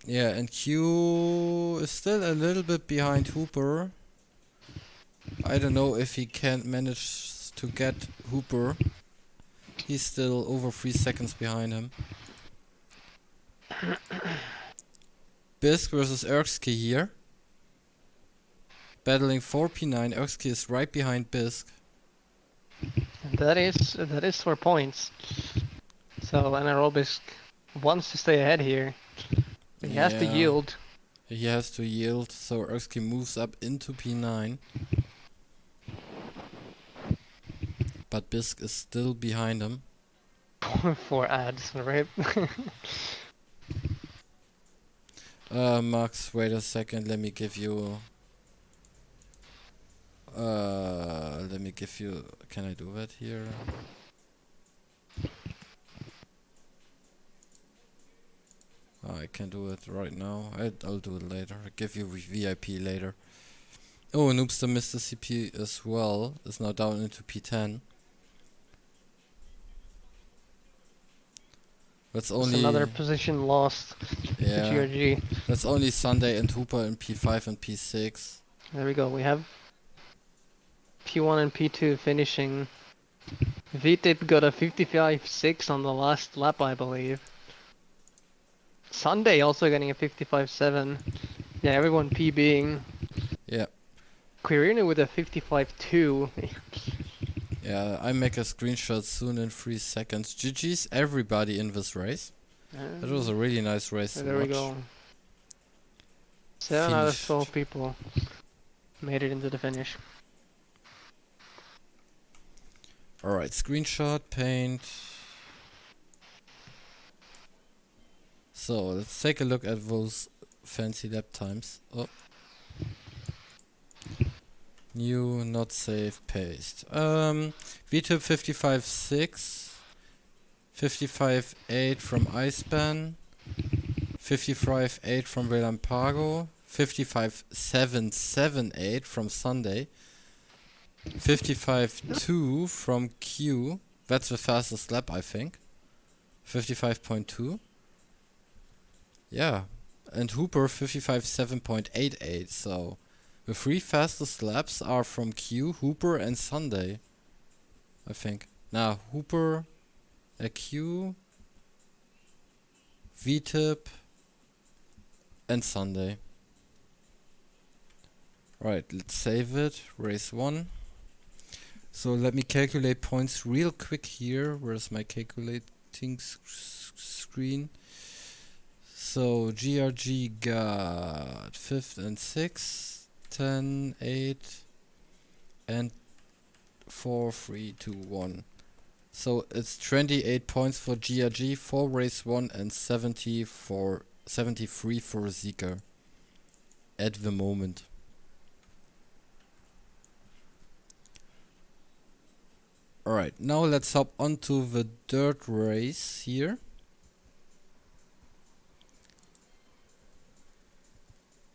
Yeah, and Q is still a little bit behind Hooper. I don't know if he can't manage to get Hooper. He's still over 3 seconds behind him. Bisk versus Erskine here. Battling for P9. Erskine is right behind Bisk. That is for points. So Anaerobisk wants to stay ahead here. But he has to yield. He has to yield, so Erskine moves up into P9. But Bisk is still behind him. 4 ads, right? Max, wait a second, let me give you... Can I do that here? Oh, I can do it right now. I'll do it later. I'll give you VIP later. Oh, Noobster Mr. CP as well is now down into P10. That's only another position lost to gRg. That's only Sunday and Hooper in P5 and P6. There we go. We have P1 and P2 finishing. VTIP got a 55.6 on the last lap, I believe. Sunday also getting a 55.7. Yeah, everyone PBing. Yeah. Quirino with a 55.2. Yeah, I make a screenshot soon in 3 seconds. GG's everybody in this race. That was a really nice race. There we go. 7 out of 12 people made it into the finish. Alright, screenshot, paint. So, let's take a look at those fancy lap times. Oh. New, not safe, paste. VTIP 55.6, 55.8 from Iceban, 55.8 from Relampago, 55.778 from Sunday, 55.2 from Q. That's the fastest lap, I think. 55.2. Yeah, and Hooper 55.7.88. So the 3 fastest laps are from Q, Hooper, and Sunday, I think. Now Hooper, Q, VTIP, and Sunday. Right, let's save it. Race 1. So let me calculate points real quick here. Where's my calculating screen? So gRg got 5th and 6th, 10, 8, and 4, 3, 2, 1. So it's 28 points for gRg for race 1 and 73 for Zika at the moment. Alright, now let's hop onto the dirt race here.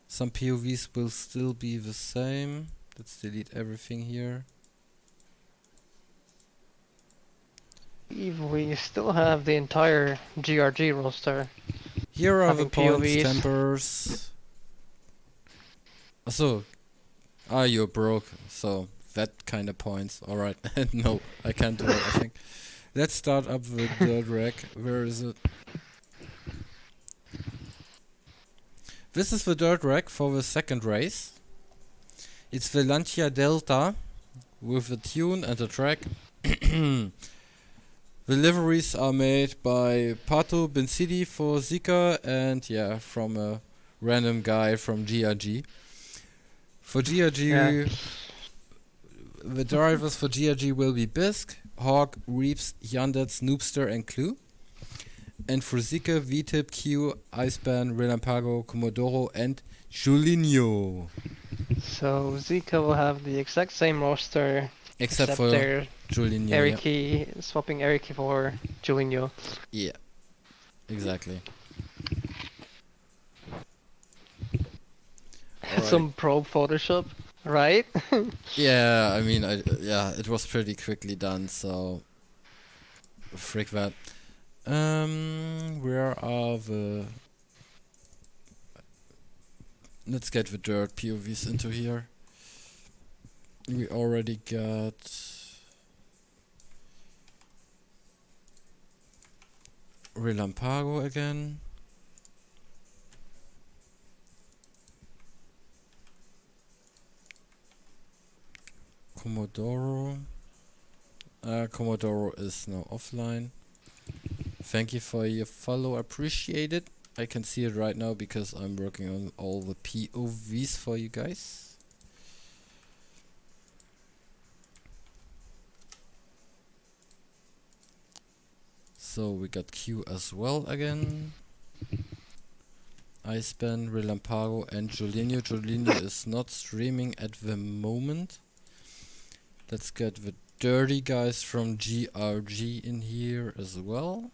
Some POVs will still be the same. Let's delete everything here. We still have the entire gRg roster. Here are the points, POVs. tempers. So, you're broke, so that kind of points. Alright, no, I can't do it, I think. Let's start up the dirt rack. Where is it? This is the dirt rack for the second race. It's the Lancia Delta with the tune and the track. The liveries are made by Pato Bensidi for Zika and from a random guy from gRg. For gRg, the drivers for gRg will be Bisk, Hawk, Reeps, Yandets, Noobster and Clue. And for Zika, VTIP, Q, Iceban, Relampago, Comodoro and Julinho. So Zika will have the exact same roster Except for their Julinho. gRg, swapping gRg for Julinho. Yeah, exactly. Some pro Photoshop. Right? Yeah, I mean, yeah, it was pretty quickly done, so frick that. Where are the... Let's get the dirt POVs into here. We already got... Relampago again. Comodoro. Comodoro is now offline. Thank you for your follow, appreciate it. I can see it right now because I'm working on all the POVs for you guys. So we got Q as well again. Iceban, Relampago and Jolinho. Jolinho is not streaming at the moment. Let's get the dirty guys from gRg in here as well.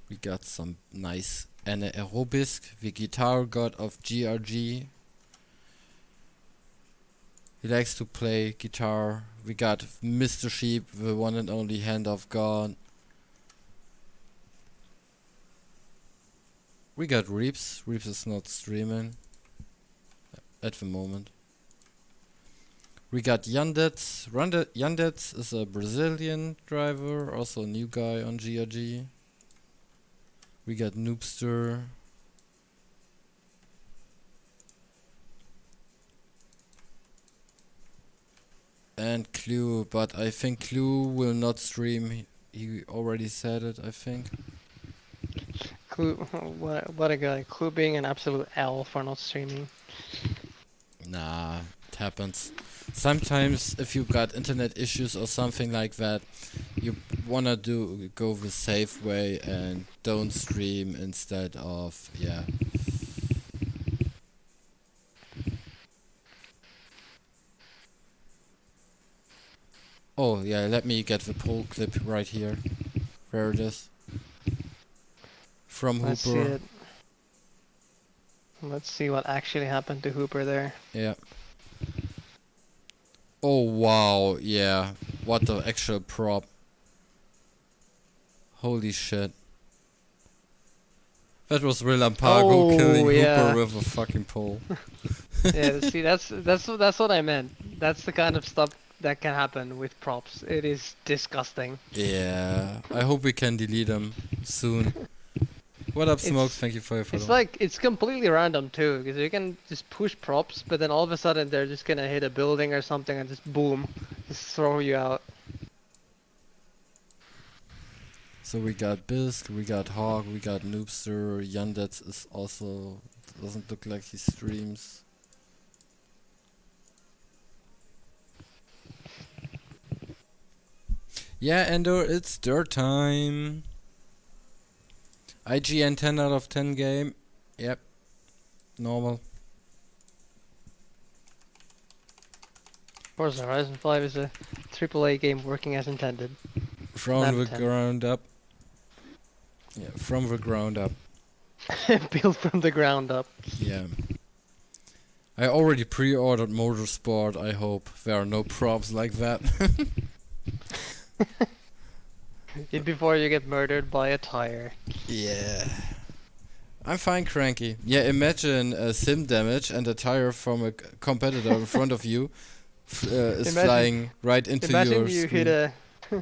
We got some nice anaerobisk, the guitar god of gRg. He likes to play guitar. We got Mr. Sheep, the one and only hand of God. We got Reeps. Reeps is not streaming at the moment. We got Yandets. Yandets is a Brazilian driver, also a new guy on gRg. We got Noobster. And Clue, but I think Clue will not stream. He already said it, I think. Clue, what a guy. Clue being an absolute L for not streaming. Nah, it happens. Sometimes if you got internet issues or something like that, you wanna go the safe way and don't stream instead of, yeah. Oh yeah, let me get the poll clip right here. Where it is. From Let's see Hooper. it. Let's see what actually happened to Hooper there. Yeah. Oh wow, yeah. What the actual prop. Holy shit. That was Relampago killing yeah. Hooper with a fucking pole. Yeah, see, that's what I meant. That's the kind of stuff that can happen with props. It is disgusting. Yeah, I hope we can delete them soon. What up, Smoke? It's Thank you for your follow. it's like it's completely random too, because you can just push props, but then all of a sudden they're just gonna hit a building or something and just boom, just throw you out. So we got Bisk, we got Hawk, we got Noobster, Yandets is also doesn't look like he streams. Yeah, Endor, it's dirt time. IGN 10 out of 10 game. Yep. Normal. Forza Horizon 5 is a AAA game working as intended. From the 10. ground up. Yeah, from the ground up. Built from the ground up. Yeah. I already pre-ordered Motorsport, I hope. There are no props like that. Before you get murdered by a tire. Yeah. I'm fine, Cranky. Yeah, imagine sim damage and a tire from a competitor in front of you is flying right into your screen.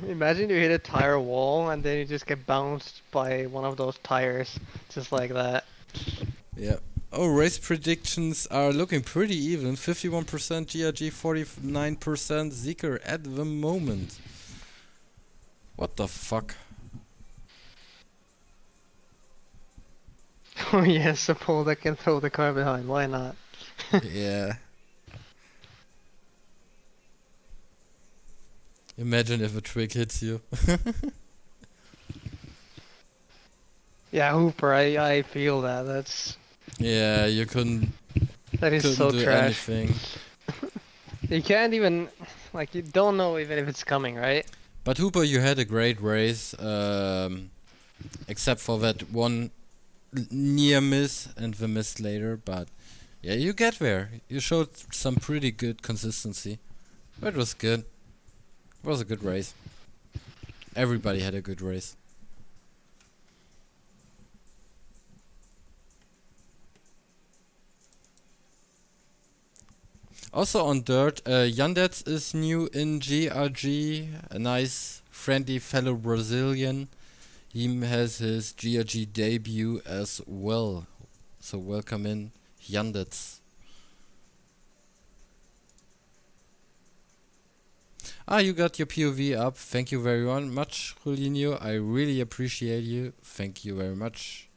Imagine you hit a tire wall and then you just get bounced by one of those tires, just like that. Yeah. Oh, race predictions are looking pretty even. 51% gRg, 49% Zeker at the moment. What the fuck? Oh yes, a pole that can throw the car behind, why not? Yeah. Imagine if a twig hits you. Yeah, Hooper, I feel that. Yeah, you couldn't That is so do trash. anything. You can't even, like, you don't know even if it's coming, right? But Hooper, you had a great race, except for that one near miss and the miss later. But Yeah, you get there. You showed some pretty good consistency. But it was good. It was a good race. Everybody had a good race. Also on dirt, Yandets is new in gRg. A nice, friendly fellow Brazilian. He has his gRg debut as well. So welcome in, Yandets. You got your POV up. Thank you very much, Julinho. I really appreciate you. Thank you very much.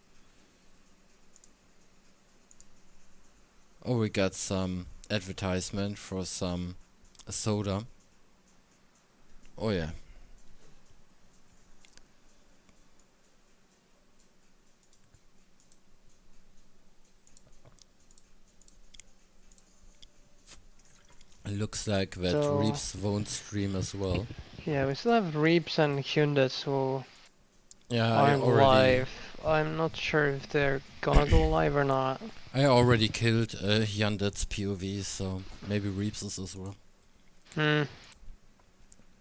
Oh, we got some advertisement for some soda. Oh yeah. It looks like that So Reeps won't stream as well. yeah, we still have Reeps and Hyundais who Yeah, aren't live. I'm not sure if they're gonna go live or not. I already killed Yandet's POV, so maybe Reeps is as well. Hmm.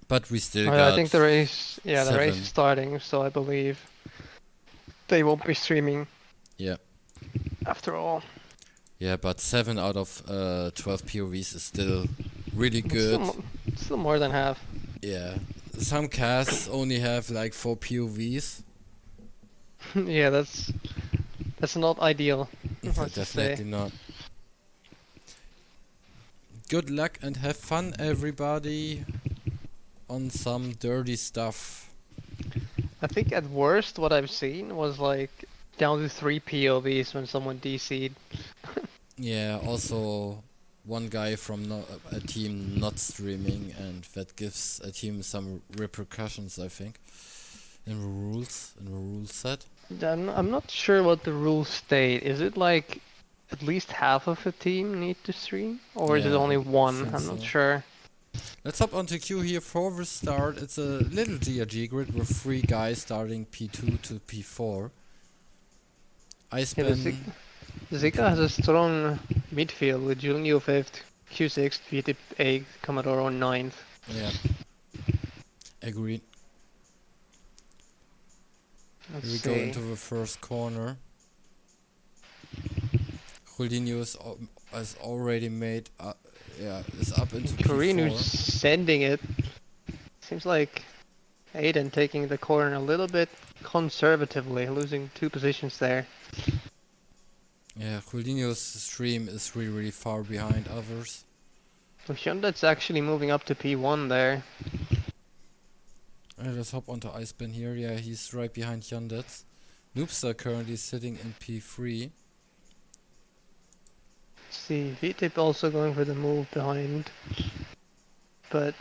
But we still I got think the race is 7. starting, so I believe they won't be streaming. Yeah. After all. Yeah, but 7 out of 12 POVs is still really good. Still more than half. Yeah. Some casts only have like 4 POVs. Yeah, that's not ideal. Definitely not. Good luck and have fun, everybody, on some dirty stuff. I think at worst what I've seen was like down to 3 POVs when someone DC'd. Yeah, also one guy from a team not streaming, and that gives a team some repercussions, I think, in the rule set. I'm not sure what the rules state. Is it like at least half of a team need to stream? Or is it Yeah, only I one? think I'm not so. sure. Let's hop onto queue here for the start. It's a little gRg grid with 3 guys starting P2 to P4. Iceman. Zika has a strong midfield with Julinho 5th, Q6th, VTIP 8th, Commodore on 9th. Yeah. Agreed. Let's Here we see. go into the first corner. Julinho has already made, is up into Carino's P4. sending it. Seems like Aiden taking the corner a little bit conservatively, losing 2 positions there. Yeah, Julinho's stream is really far behind others. So Hyundai's actually moving up to P1 there. Let's hop onto Iceman here. Yeah, he's right behind Yandets. Noobster currently sitting in P3. See, VTIP also going for the move behind. But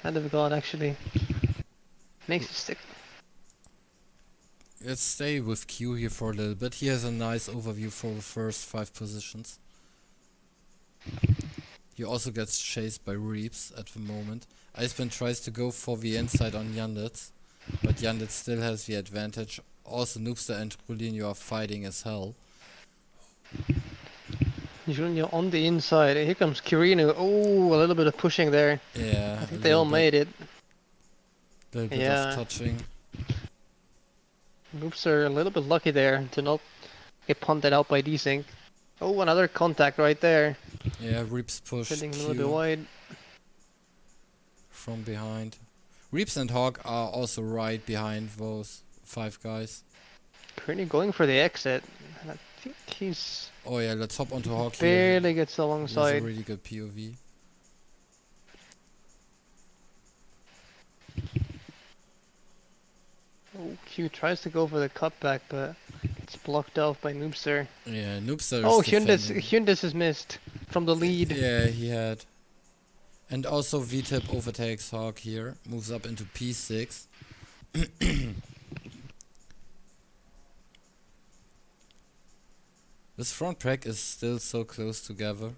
Hand of God actually makes it stick. Let's stay with Q here for a little bit. He has a nice overview for the first 5 positions. He also gets chased by Reeps at the moment. Iceman tries to go for the inside on Yandets, but Yandets still has the advantage. Also Noobster and Julinho are fighting as hell. Julinho on the inside. Here comes Kirino. Oh, a little bit of pushing there. Yeah, I think they all made it. Little bit Yeah. of touching. Oops are a little bit lucky there to not get punted out by desync. Oh, another contact right there. Yeah, Reeps push Sending a Q little bit wide. from behind. Reeps and Hawk are also right behind those 5 guys. Kirino going for the exit. And I think he's Oh yeah, let's hop onto Hawk here. barely gets He has a alongside. really good POV. Oh, Q tries to go for the cutback, but it's blocked off by Noobster. Yeah, Noobster Oh, is defending. Hyundais is missed from the lead. Yeah, he had. And also VTIP overtakes Hawk here, moves up into P6. This front pack is still so close together.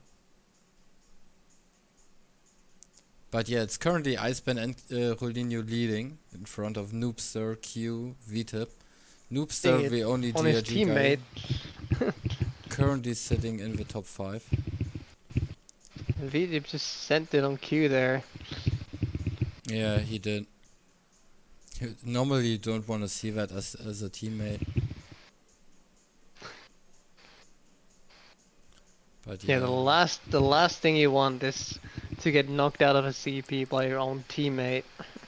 But yeah, it's currently Iceman and Julinho leading in front of Noobster, Q, VTIP. Noobster, the only on his gRg guy. teammate. currently sitting in the top 5. VDip just sent it on cue there. Yeah, he did. Normally you don't want to see that as a teammate. But Yeah, yeah. the last thing you want is to get knocked out of a CP by your own teammate.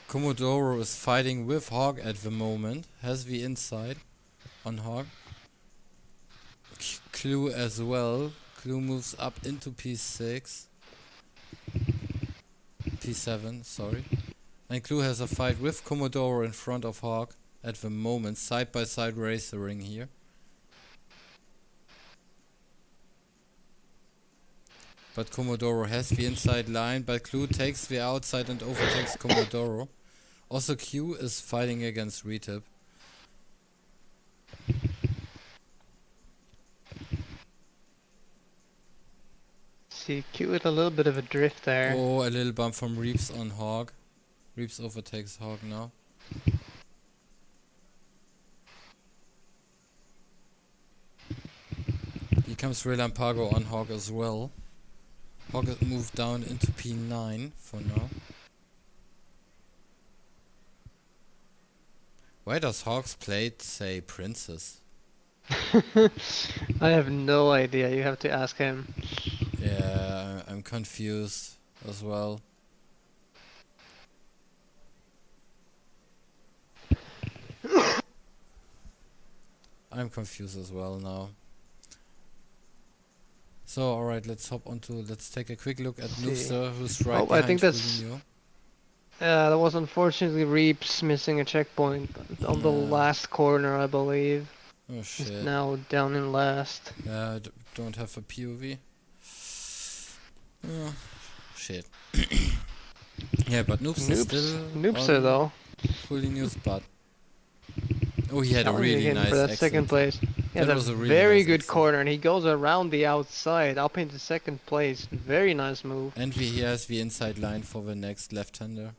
Commodoro is fighting with Hog at the moment. Has the inside on Hog. Clue as well. Clue moves up into P6. P7, sorry. And Clue has a fight with Commodoro in front of Hog at the moment. Side by side racing here. But Commodoro has the inside line, but Clue takes the outside and overtakes Commodoro. Also Q is fighting against Retip. See, Q with a little bit of a drift there. Oh, a little bump from Reeps on Hog. Reeps overtakes Hog now. Here comes Relampago on Hog as well. Hog has moved down into P9 for now. Why does Hog's plate say Princess? I have no idea, you have to ask him. Yeah, I'm confused as well. I'm confused as well now. So, alright, let's take a quick look at Noobster, who's right behind I think that's... Julinho. that was unfortunately Reeps missing a checkpoint on the last corner, I believe. Oh shit. He's now down in last. Yeah, don't have a POV. Oh, shit. Yeah, but Noobster still Noobster though. Julinho's butt. Oh, he had a Challenging really him nice for that exit. second place. Yeah, That that was a really very nice good exit. corner, and he goes around the outside up into second place. Very nice move. And he has the inside line for the next left-hander.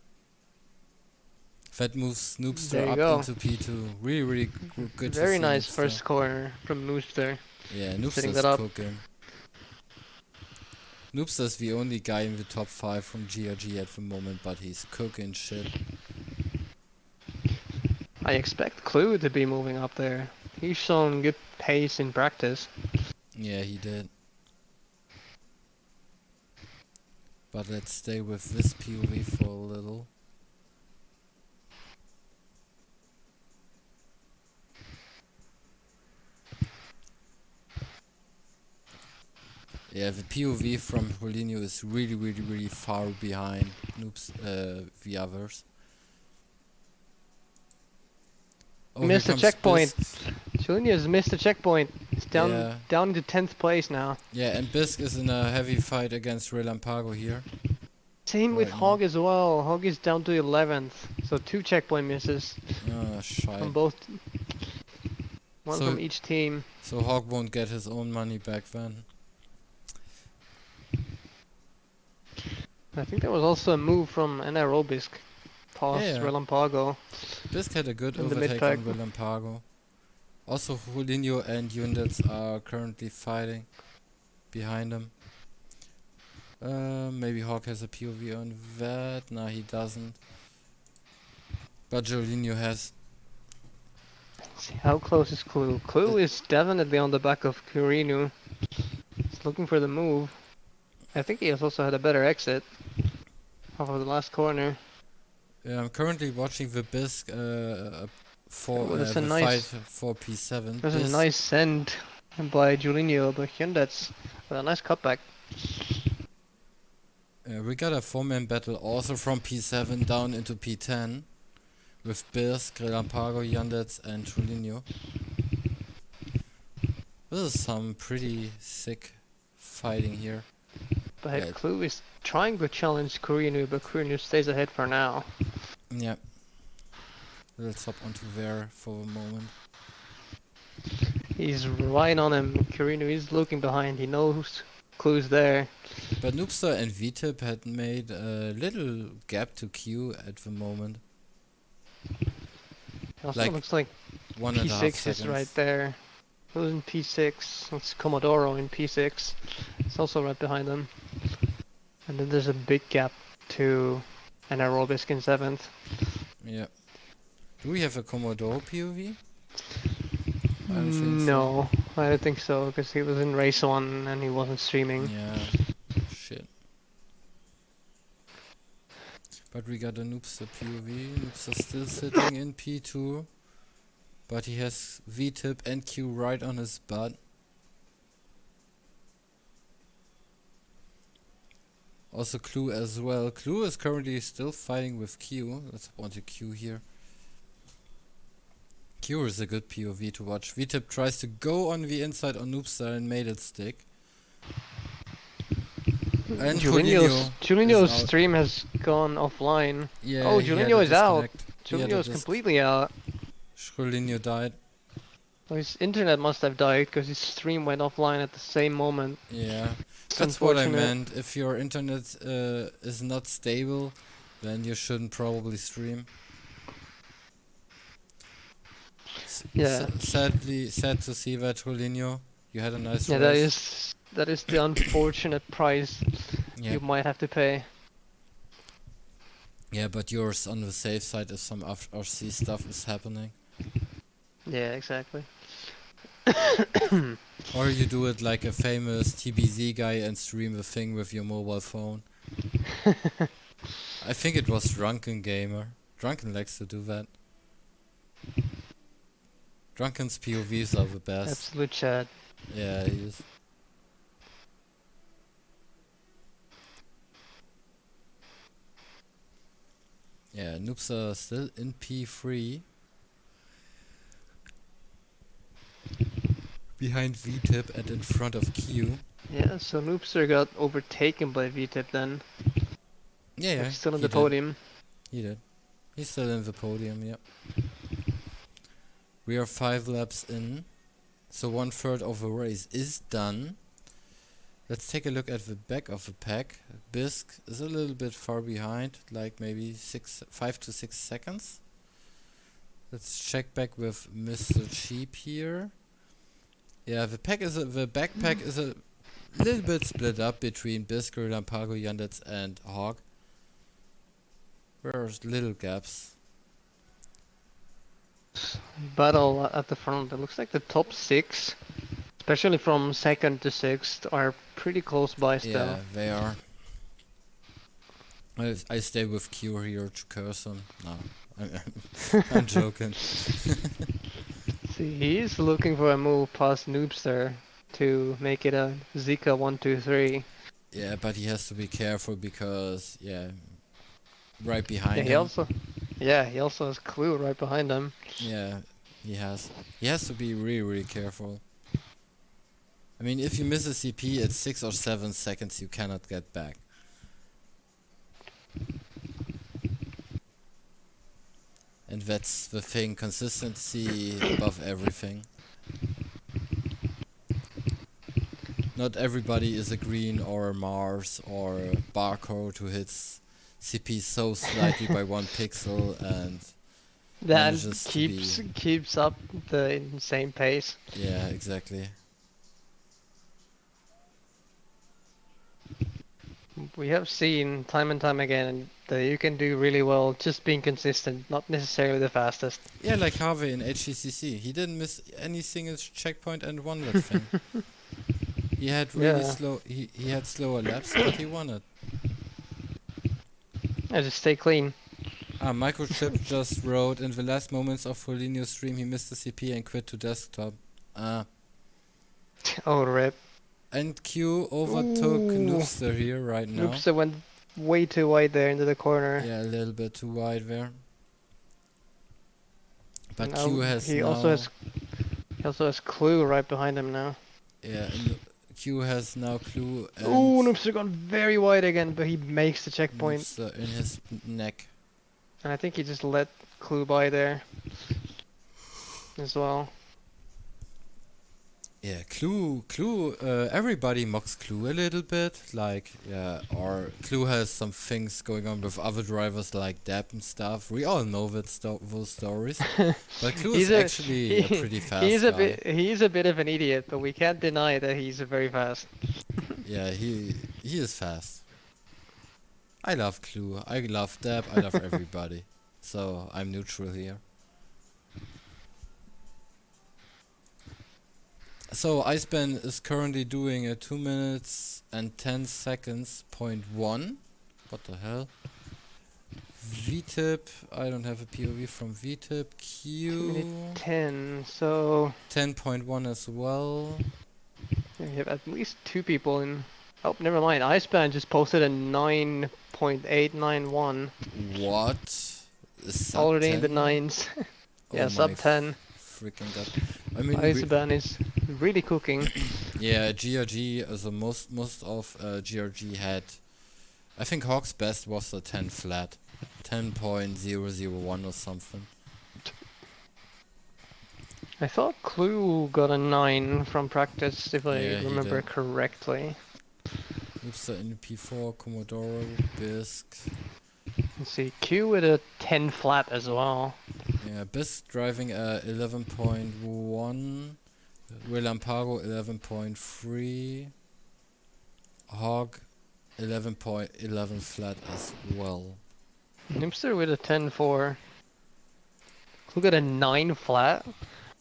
That moves Noobster up into P2. Really good. Very to see nice Noobster. first corner from Noobster. Yeah, Setting Noobster's that up. cooking. Noobster's the only guy in the top 5 from gRg at the moment, but he's cooking shit. I expect Clue to be moving up there. He's shown good pace in practice. Yeah, he did. But let's stay with this POV for a little. Yeah, the POV from Julinho is really far behind the others. Oh, Missed a checkpoint. Julinho's missed a checkpoint. He's down into 10th place now. Yeah, and Bisk is in a heavy fight against Relampago here. Same with Hog as well. Hog is down to 11th. So 2 checkpoint misses. From both. One from each team. So Hog won't get his own money back then. I think there was also a move from Anaerobisk past Relampago. Bisk had a good overtake on Relampago. Also Julinho and Yundits are currently fighting behind him. Maybe Hawk has a POV on that. No, he doesn't. But Julinho has. Let's see, how close is Clue? Clue is definitely on the back of Kurinu. He's looking for the move. I think he has also had a better exit off of the last corner. Yeah, I'm currently watching the Bisk for the fight for P7. There's a nice send by Julinho, but Hyundai's with a nice cutback. We got a 4-man battle also from P7 down into P10 with Bisk, Relampago, Yandets and Julinho. This is some pretty sick fighting here. But Clue is trying to challenge Kurinu, but Kurinu stays ahead for now. Yeah. Let's hop onto there for a moment. He's right on him. Kurinu is looking behind. He knows Clue's there. But Noobster and VTip had made a little gap to Q at the moment. It also looks like P6 is right there. Who's in P6? It's Commodoro in P6. It's also right behind them. And then there's a big gap to Anaerobisk in 7th. Yeah. Do we have a Commodore POV? I don't think so. No, I don't think so, because he was in race 1 and he wasn't streaming. Yeah. Shit. But we got a Noobster POV. Noobster still sitting in P2. But he has V-tip and Q right on his butt. Also Clue as well. Clue is currently still fighting with Q. Let's want a Q here. Q is a good POV to watch. V-tip tries to go on the inside on Noobster and made it stick. And Julinho's stream has gone offline. Yeah, oh, Julinho is out. Julinho Julinho is completely out. Julinho died. Well, his internet must have died because his stream went offline at the same moment. Yeah, that's what I meant. If your internet is not stable, then you shouldn't probably stream. Yeah. Sad to see that, Julinho. You had a nice Yeah, race. that is the unfortunate price you might have to pay. Yeah, but yours on the safe side if some RC stuff is happening. Yeah, exactly. Or you do it like a famous TBZ guy and stream the thing with your mobile phone. I think it was Drunken Gamer. Drunken likes to do that. Drunken's POVs are the best. Absolute chat. Yeah, he is. Yeah, Noobs are still in P3. Behind V-tip and in front of Q. Yeah, so Noobster got overtaken by V-tip then. Yeah, He's still on the podium. He did. He's still in the podium, yep. We are 5 laps in. So 1/3 of the race is done. Let's take a look at the back of the pack. Bisk is a little bit far behind, like maybe 5 to 6 seconds. Let's check back with Mr. Cheap here. Yeah, the backpack is a little bit split up between Bisk, Lampago, Yandets and Hawk. There's little gaps. Battle at the front. It looks like the top 6, especially from 2nd to 6th, are pretty close by still. Yeah, they are. I stay with Q here to curse him. No, I'm joking. See, he's looking for a move past Noobster to make it a Zika 1-2-3. Yeah, but he has to be careful because, right behind him. He also has Clue right behind him. Yeah, he has. He has to be really, really careful. I mean, if you miss a CP at 6 or 7 seconds, you cannot get back. And that's the thing, consistency above everything. Not everybody is a green or a Mars or a barcode who hits CP so slightly by 1 pixel and that keeps up the insane pace. Yeah, exactly. We have seen time and time again that you can do really well just being consistent, not necessarily the fastest. Yeah, like Harvey in HCCC. He didn't miss any single checkpoint and won that thing. He had really he had slower laps, but he won it. Yeah, just stay clean. Microchip just wrote, in the last moments of Foligno's stream he missed the CP and quit to desktop. Oh, rip. And Q overtook Noobster here right now. Noobster went way too wide there into the corner. Yeah, a little bit too wide there. But now Q has he also has Clue right behind him now. Yeah, and Q has now Clue and Noobster gone very wide again, but he makes the checkpoint. Noobster in his neck. And I think he just let Clue by there as well. Yeah, Clue, everybody mocks Clue a little bit, like, yeah, or Clue has some things going on with other drivers like Dap and stuff. We all know those stories, but Clue is He's a actually a he, pretty fast guy. he's a bit of an idiot, but we can't deny that he's very fast. Yeah, he is fast. I love Clue, I love Dap, I love everybody. So, I'm neutral here. So Iceban is currently doing a 2 minutes and 10 seconds .1. What the hell? VTip, I don't have a POV from VTip. 2 minute Q 10, so 10.1 as well. we have at least two people in. Oh, never mind. Iceban just posted a 9.891. What? A sub Already in the 10? nines. Oh Yeah, my sub 10. freaking god. I mean, Iceban is really cooking. yeah, gRg, also most of gRg had, I think Hawk's best was a 10 flat. 10.001 or something. I thought Clue got a 9 from practice, if I Yeah, he remember did. correctly. Noobster in P4, Commodore, Bisque. Let's see, Q with a 10 flat as well. Yeah, Bisque driving 11.1. Relampago 11.3. Hog 11.11 flat as well. Nimster with a 10-4. Clue got a 9 flat?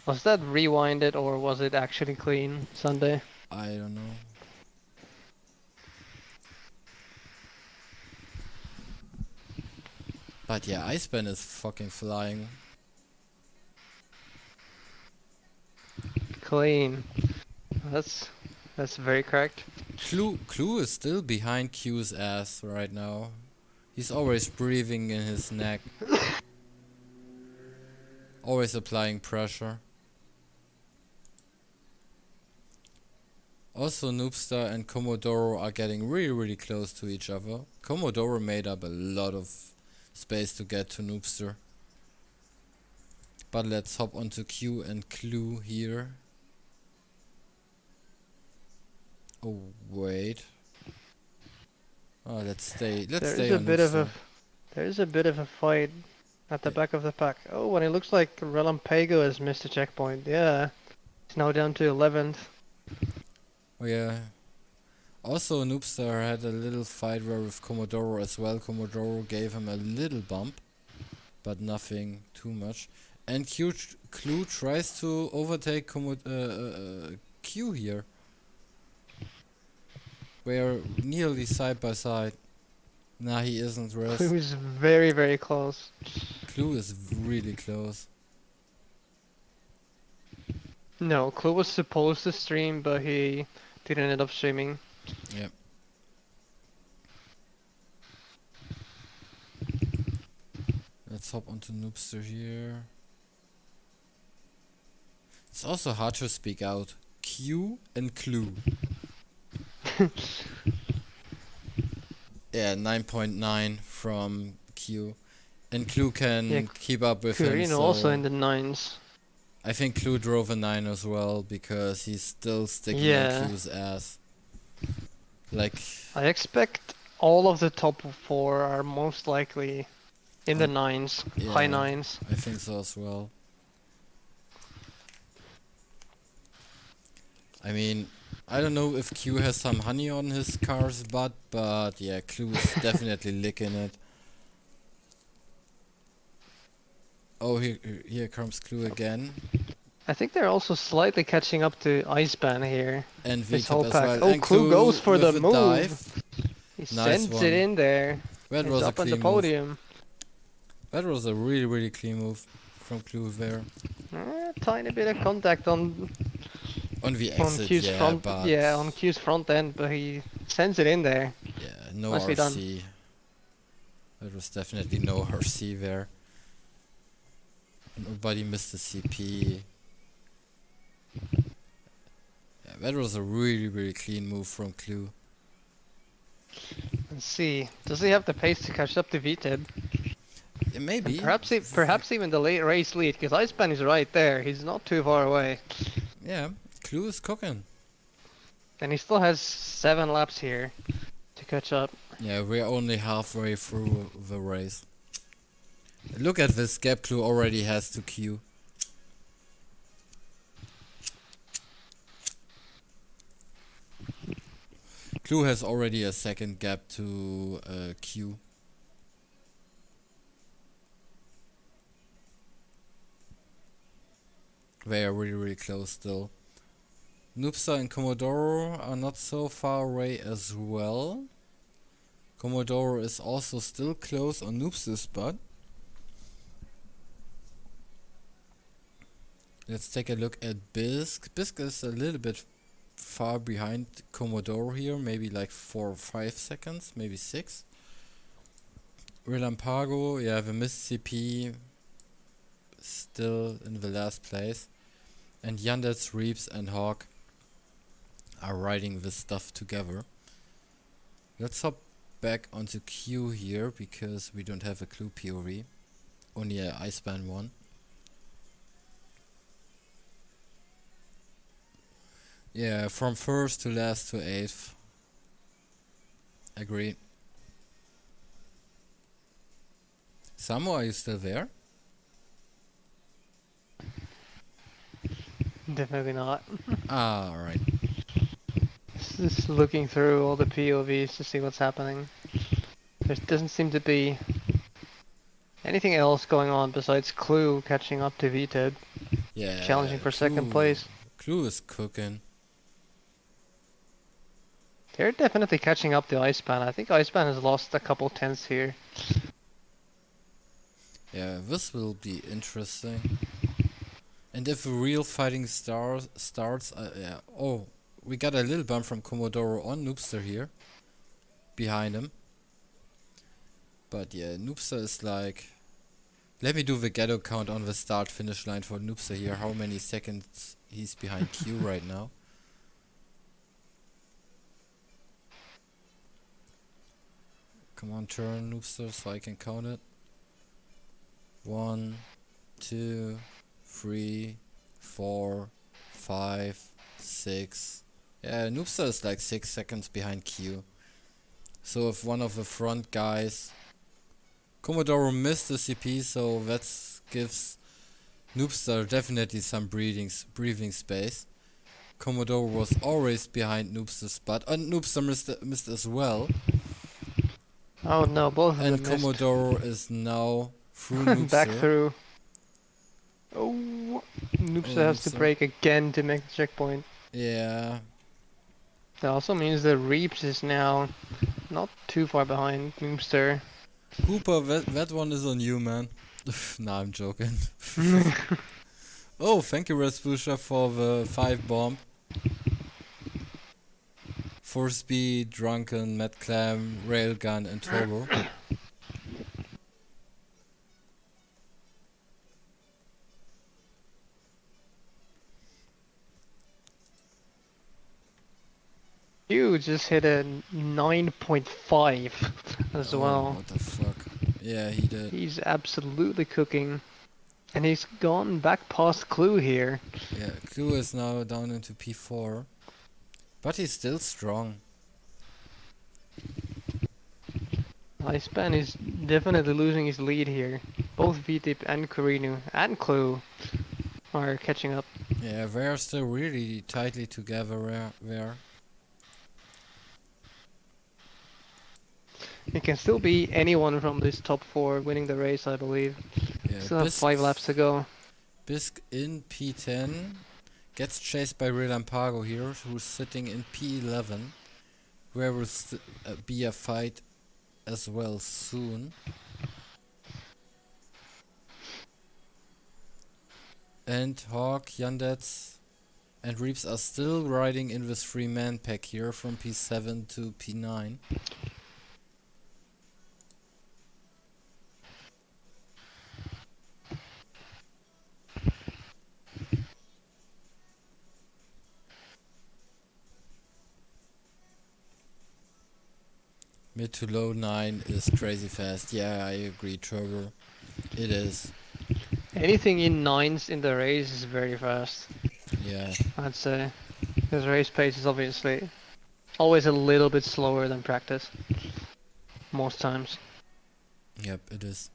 Was that rewinded or was it actually clean Sunday? I don't know. But yeah, Iceban is fucking flying. Clean. That's very correct. Clue is still behind Q's ass right now. He's always breathing in his neck. Always applying pressure. Also, Noobstar and Commodoro are getting really close to each other. Commodoro made up a lot of space to get to Noobster. But let's hop onto Q and Clue here. Oh wait. Oh, let's stay on Noobster. There is a bit of a fight at the back of the pack. Oh, and it looks like Relampago has missed a checkpoint. Yeah, it's now down to 11th. Oh yeah. Also, Noobstar had a little fight there with Commodoro as well. Commodoro gave him a little bump, but nothing too much. And Clue tries to overtake Q here. We're nearly side by side. Nah, he isn't, Res. Clue is very close. Clue is really close. No, Clue was supposed to stream, but he didn't end up streaming. Yep. Let's hop onto Noobster here. It's also hard to speak out. Q and Clue. Yeah, 9.9 from Q. And Clue can keep up with him. So also in the 9s. I think Clue drove a 9 as well, because he's still sticking on Clue's ass. Like, I expect all of the top 4 are most likely in the 9s, yeah, high 9s. I think so as well. I mean, I don't know if Q has some honey on his car's butt, but yeah, Clue is definitely licking it. Oh, here comes Clue again. I think they're also slightly catching up to Iceban here. And this VTip whole as pack. well. Oh, And Clue goes for the move. Dive. He Nice sends one. it in there. That He's was up a on clean the podium. move. That was a really clean move from Clue there. Tiny bit of contact on the exit, Q's yeah, front, but yeah, on Q's front end, but he sends it in there. yeah, no Nicely RC. done. There was definitely no RC there. Nobody missed the CP. Yeah, that was a really clean move from Clue. Let's see. Does he have the pace to catch up to VTib? Yeah, maybe. And perhaps even the late race lead, because Iceban is right there. He's not too far away. Yeah, Clue is cooking. And he still has 7 laps here to catch up. Yeah, we're only halfway through the race. Look at this gap Clue already has to Q. Clue has already a second gap to Q. They are really close still. Noobster and Commodoro are not so far away as well. Commodoro is also still close on Noobster's spot. Let's take a look at Bisque. Bisque is a little bit far behind Commodoro here, maybe like 4 or 5 seconds, maybe 6. Relampago, yeah, the Mississippi still in the last place. And Yandets, Reeps and Hawk are riding this stuff together. Let's hop back onto Q here because we don't have a Clue POV. Only a Iceman one. Yeah, from first to last to 8th. Agree. Samu, are you still there? Definitely not. Ah, alright. Just looking through all the POVs to see what's happening. There doesn't seem to be anything else going on besides Clue catching up to VTED, Yeah, challenging for second place. Clue is cooking. They're definitely catching up to Iceman. I think Iceman has lost a couple tenths here. Yeah, this will be interesting. And if a real fighting starts, yeah. Oh, we got a little bump from Commodoro on Noobster here. Behind him. But yeah, Noobster is like... Let me do the ghetto count on the start-finish line for Noobster here. How many seconds he's behind Q right now. Come on, turn Noobster so I can count it. 1, 2, 3, 4, 5, 6. Yeah, Noobster is like 6 seconds behind Q. So if one of the front guys... Commodoro missed the CP, so that gives Noobster definitely some breathing space. Commodoro was always behind Noobster's spot, and Noobster missed as well. Oh no, both of them And missed. Commodoro is now through Noobster. Back through. Oh, Noobster has to Noobster. break again to make the checkpoint. Yeah. That also means that Reeps is now not too far behind Noobster. Hooper, that one is on you, man. Nah, I'm joking. Oh, thank you, Rasputia, for the 5 bomb. 4 speed, drunken, mad clam, railgun, and turbo. You just hit a 9.5 as well. What the fuck? Yeah, he did. He's absolutely cooking. And he's gone back past Clue here. Yeah, Clue is now down into P4. But he's still strong. Iceman is definitely losing his lead here. Both VTIP and Karinu and Clue are catching up. Yeah, they're still really tightly together there. It can still be anyone from this top 4 winning the race, I believe. Yeah, Still have 5 laps to go. Bisque in P10 gets chased by Relampago here, who's sitting in P11, where will be a fight as well soon. And Hawk, Yandets, and Reeps are still riding in this 3-man pack here from P7 to P9. Mid to low 9 is crazy fast. Yeah, I agree, Trevor. It is. Anything in 9s in the race is very fast. Yeah. I'd say. Because race pace is obviously always a little bit slower than practice. Most times. Yep, it is.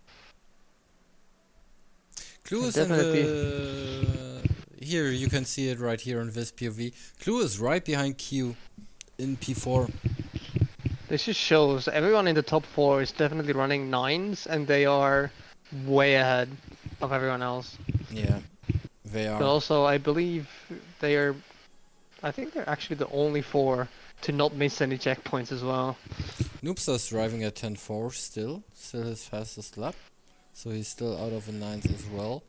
Clue And is in definitely, the... Here, you can see it right here in this POV. Clue is right behind Q in P4. this just shows everyone in the top 4 is definitely running 9s and they are way ahead of everyone else. Yeah, they But are. also, I believe they are, I think they're actually the only 4 to not miss any checkpoints as well. Noobster's driving at 10.4 still. Still his fastest lap. So he's still out of the 9s as well.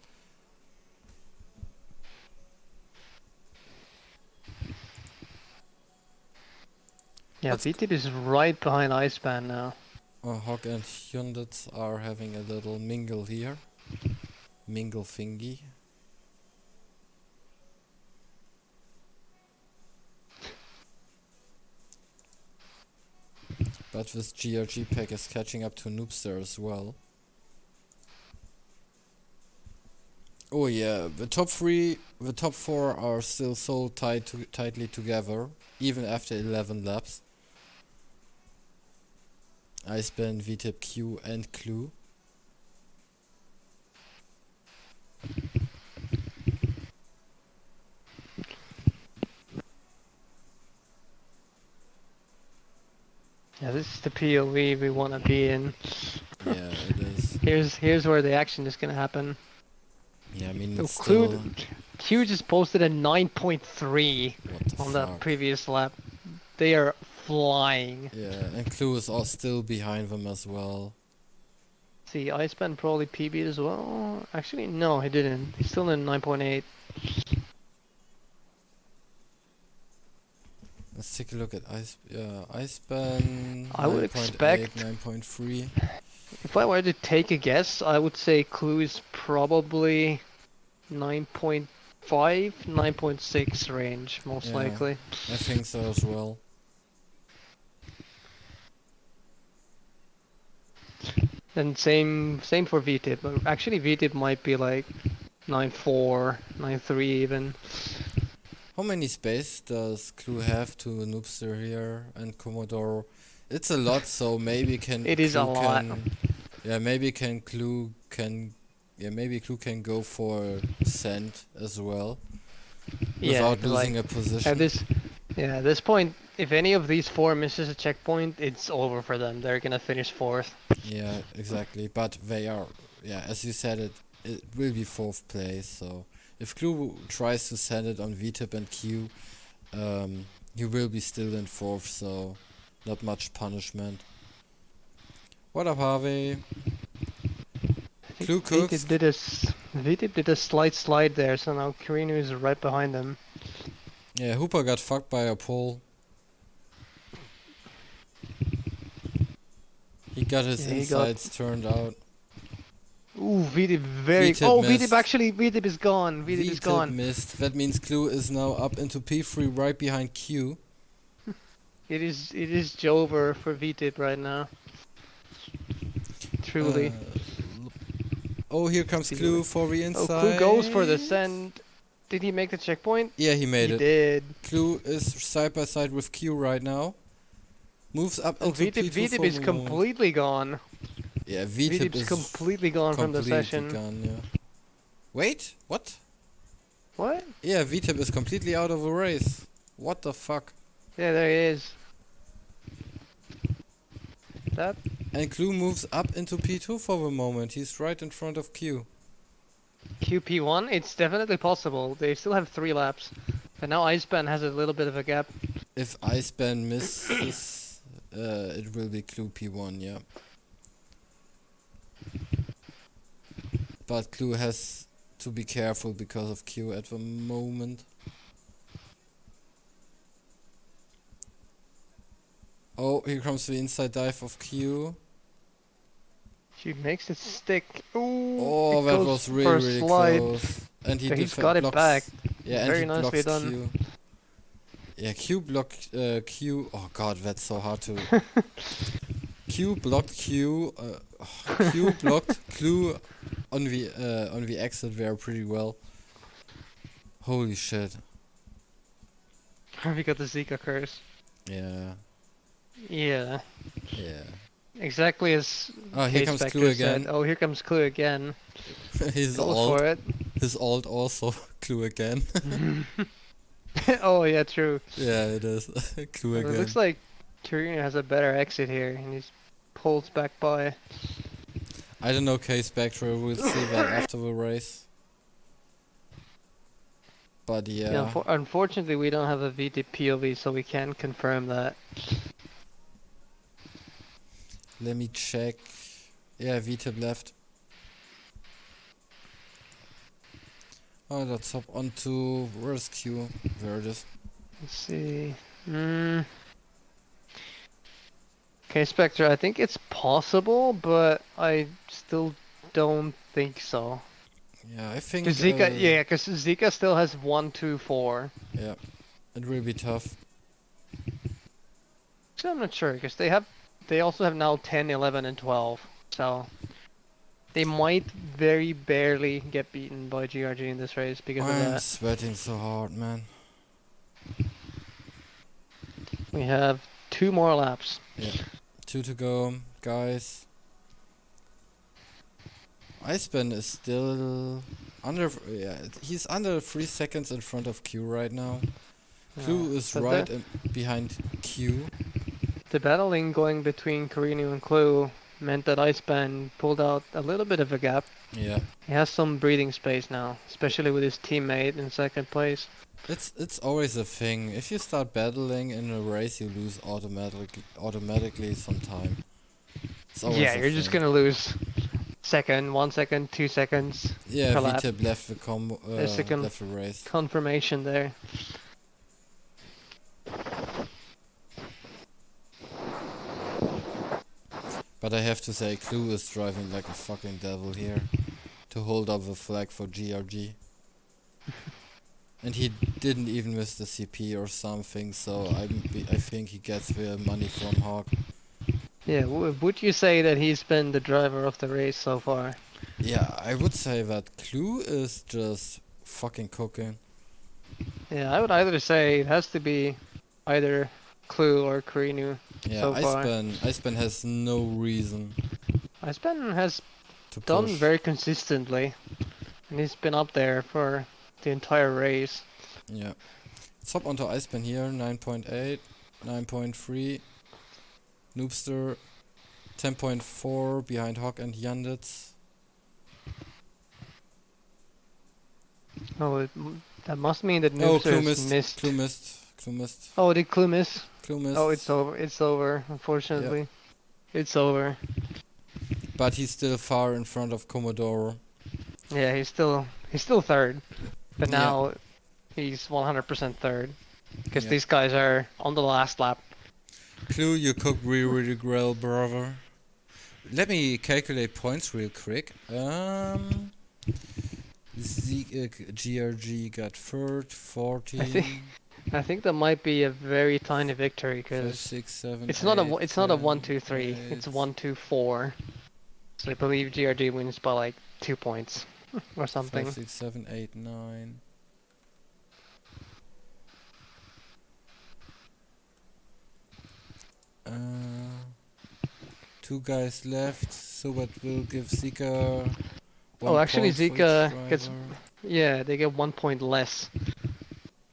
Yeah, What's VTIP is right behind Iceban now. Hog and Hyundits are having a little mingle here. Mingle thingy. But this gRg pack is catching up to Noobster as well. Oh yeah, the top 4 are still so tightly together, even after 11 laps. Iceban, VTIP, Q and Clue. Yeah, this is the POV we want to be in. Yeah, it is. Here's where the action is gonna happen. Yeah, I mean Oh, it's still... Q just posted a 9.3 What the on the fuck? previous lap. They are flying. Yeah, and Clue is all still behind them as well. See, Iceban probably PB'd as well. Actually, no, he didn't. He's still in 9.8. Let's take a look at Iceban I would 9.8, expect, 9.3. if I were to take a guess, I would say Clue is probably 9.5, 9.6 range, most Yeah, likely. I think so as well. And same for VTIP. But actually, VTIP might be like 9.4, 9.3 even. How many space does Clue have to Noobster here and Commodore? It's a lot, so maybe It is a lot. maybe Clue can go for Send as well Yeah, without because like losing a at position. this point, if any of these 4 misses a checkpoint, it's over for them. They're gonna finish 4th. Yeah, exactly. But they are, yeah, as you said, it will be 4th place. So if Clue tries to send it on VTIP and Q, he will be still in 4th. So not much punishment. What up, Harvey? I think Clue cooks. VTIP did a slight slide there, so now Karinu is right behind them. Yeah, Hooper got fucked by a pole. He got his Yeah, he got. insides turned out. Ooh, VTIP very. VTIP Oh, VTIP missed. actually, VTIP is gone. VTIP is VTIP gone. missed. That means Clue is now up into P3 right behind Q. It is Jover for VTIP right now. Truly. Oh, here comes Clue for the Oh, inside. Clue goes for the send. Did he make the checkpoint? Yeah, he made He it. did. Clue is side by side with Q right now. Moves up Oh, into VTIP, P2 VTIP for is the moment. completely gone. Yeah, VTIP VTIP's is completely gone from the completely session. gone, yeah. Wait, what? What? Yeah, VTIP is completely out of the race. What the fuck? Yeah, there he is. That And Clue moves up into P2 for the moment. He's right in front of Q. QP1, it's definitely possible. They still have 3 laps. But now Iceban has a little bit of a gap. If Iceban misses, it will be Clue P1, yeah. But Clue has to be careful because of Q at the moment. Oh, here comes the inside dive of Q. She makes it stick. Ooh, Oh, it that goes was for a really slide. close. And he But he's got it back. blocks. Yeah, and Very he nicely blocks done. Q. Yeah, Q blocked Q. Oh god, that's so hard to. Q blocked Q. Q blocked Clue on the exit there pretty well. Holy shit. We got the Zika curse. Yeah. Yeah. Yeah. Exactly as Oh, here K comes Clue Spectre said. again. Oh, here comes Clue again. His Goes alt. for it. His alt also. Clue again. Oh, yeah, true. Yeah, it is. Clue It looks again. like Karina has a better exit here, and he's pulls back by. I don't know, K Spectre. We'll see that after the race. But Yeah, yeah. unfortunately, we don't have a VT POV, so we can't confirm that. Let me check. Yeah, VTIP left. Oh, let's hop onto where's Q? There it is. Let's see. Okay, Spectre, I think it's possible, but I still don't think so. Yeah, I think. Cause Zika, yeah, because Zika still has 1, 2, 4. Yeah, it will be tough. So I'm not sure, because they also have now 10, 11, and 12. So they might very barely get beaten by gRg in this race because of I'm that. sweating so hard, man. We have 2 more laps. Yeah, 2 to go, guys. Iceman is still under. Yeah, he's under 3 seconds in front of Q right now. Clue is So right behind Q. the battling going between Carino and Clue meant that Iceman pulled out a little bit of a gap. Yeah, He has some breathing space now, especially with his teammate in second place. it's always a thing. If you start battling in a race, you lose automatically sometime. It's always Yeah, a you're thing. just gonna lose second, 1 second, 2 seconds Yeah, per lap. VTIP left the There's a left the race. confirmation there. But I have to say, Clue is driving like a fucking devil here to hold up the flag for gRg. And he didn't even miss the CP or something, so I think he gets the money from Hawk. Yeah, would you say that he's been the driver of the race so far? Yeah, I would say that Clue is just fucking cooking. Yeah, I would either say it has to be either Clue or Carino Yeah, so far. Iceman has no reason Iceman has to done push. very consistently, and he's been up there for the entire race. Yeah. Let's hop onto Iceman here, 9.8, 9.3. Noobster, 10.4 behind Hawk and Yanditz. Oh, that must mean that Oh, Clue Noobster's missed. missed. Clue missed. Clue missed. Oh, did Clue miss? Clue missed. Oh, it's over. It's over. Unfortunately, it's over. But he's still far in front of Commodore. Yeah, he's still third, but Yeah. now he's 100% third because Yeah. these guys are on the last lap. Clue, you cook really well, brother. Let me calculate points real quick. gRg got third, 14. I think that might be a very tiny victory 5, because 6, 7, it's 8, not a 1, 2, 3. 10, It's 8. 1, 2, 4. So I believe gRg wins by like 2 points or something. 5, 6, 7, 8, 9. Two guys left, so that will give Zika one Oh, actually, point for each Zika gets driver. yeah, they get 1 point less.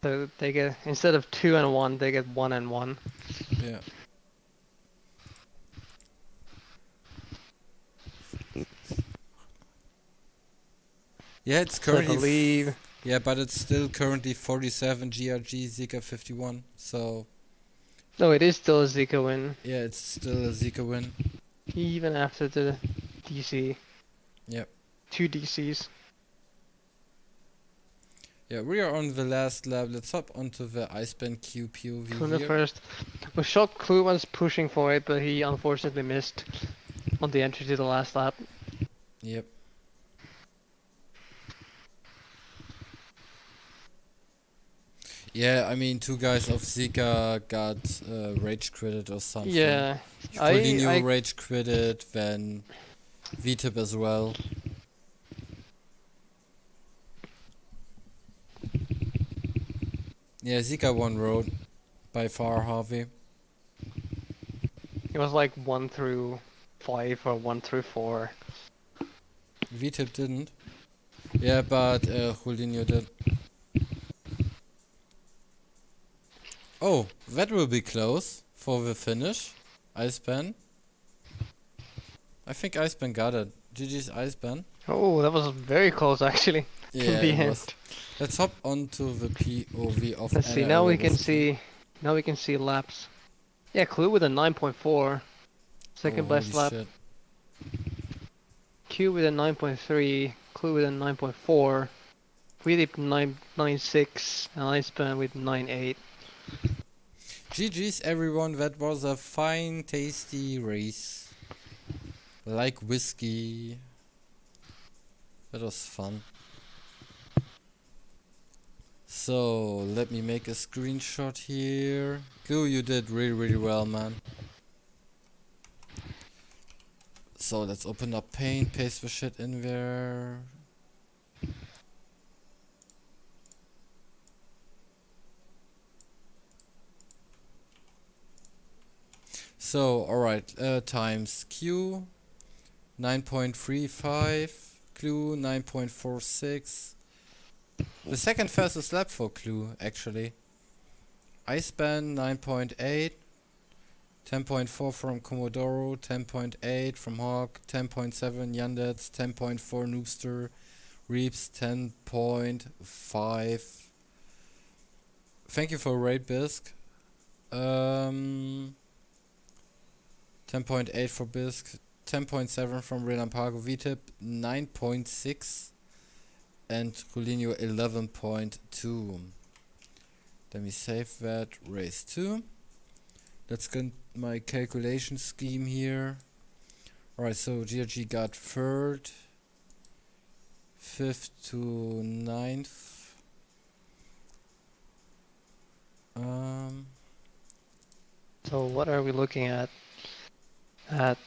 So they get instead of 2 and 1, they get 1 and 1. Yeah. Yeah, it's So I currently. believe. Yeah, but it's still currently 47 gRg, Zika 51. So No, it is still a Zika win, yeah, it's still a Zika win. even after the DC. Yep. 2 DCs. Yeah, we are on the last lap. Let's hop onto the Iceman Q POV Kuna here. first. Was shocked Clue was pushing for it, but he unfortunately missed on the entry to the last lap. Yep. Yeah, I mean, two guys of Zika got rage credit or something. Yeah, Paulinho I rage credit, then VTIP as well. Yeah, Zika won road by far, Harvey. It was like 1 through 5 or 1 through 4. VTip didn't. Yeah, but Julinho did. Oh, that will be close for the finish. Iceban. I think Iceban got it. GG's Iceban. Oh, that was very close actually. In Yeah, the it end. was. Let's hop onto the POV of Let's see. Now we can anaerobic speed. see. Now we can see laps. Yeah, Clue with a 9.4. Second Oh, holy best lap. shit. Q with a 9.3. Clue with a 9.4. Weedip 9.96. And Iceban with 9.8. GG's everyone, that was a fine, tasty race. Like whiskey. That was fun. So, let me make a screenshot here. Glue, you did really well, man. So, let's open up Paint, paste the shit in there. So, alright, times Q 9.35, Clue 9.46. The second fastest lap for Clue, actually. Iceban 9.8, 10.4 from Comodoro, 10.8 from Hawk, 10.7 Yandets, 10.4 Noobster, Reaps 10.5. Thank you for raid Bisc. 10.8 for Bisc, 10.7 from Relampago, VTip 9.6, and Julinho 11.2. Let me save that. Race 2. Let's get my calculation scheme here. Alright, so gRg got third, 5th to 9th. So what are we looking at? At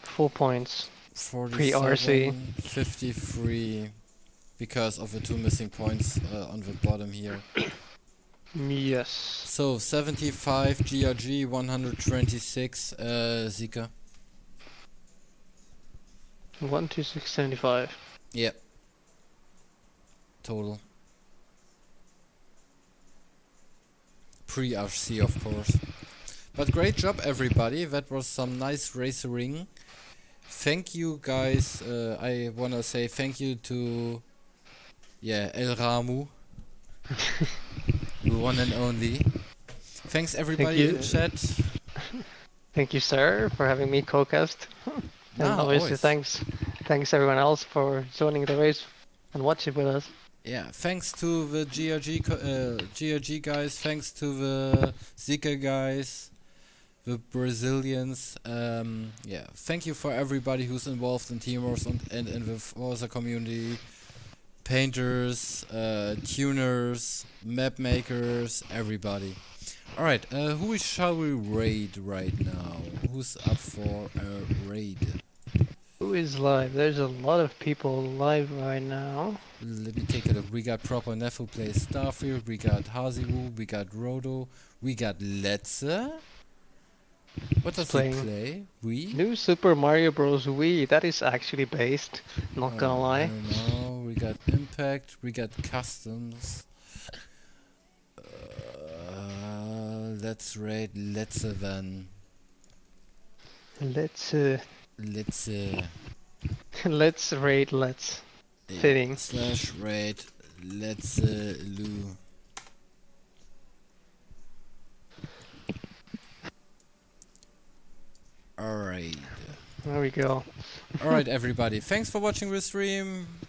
full points. 47, 53. Because of the 2 missing points on the bottom here. Yes. So 75 gRg, 126 Zika. 12675. Yeah. Total. Pre-RC, of course. But great job, everybody. That was some nice racing. Thank you, guys. I wanna say thank you to El Ramu, the one and only. Thanks everybody in chat. Thank you, sir, for having me co-cast. And obviously Always. thanks everyone else for joining the race and watching with us. Yeah, thanks to the gRg guys, thanks to the Zika guys, the Brazilians. Yeah, thank you for everybody who's involved in TeamWars and in the Forza community. Painters, tuners, map makers, everybody. Alright, who shall we raid right now? Who's up for a raid? Who is live? There's a lot of people live right now. Let me take a look. We got Proper Nefu plays Starfield, we got Haziwu, we got Rodo, we got Letze. What does he play? Wii? New Super Mario Bros. Wii, that is actually based, not gonna lie. I don't know. We got Impact, we got Customs. Let's raid Letze then. Let's Let's raid Let's. Fitting. / raid Let's Lu. Alright. There we go. Alright everybody, thanks for watching the stream.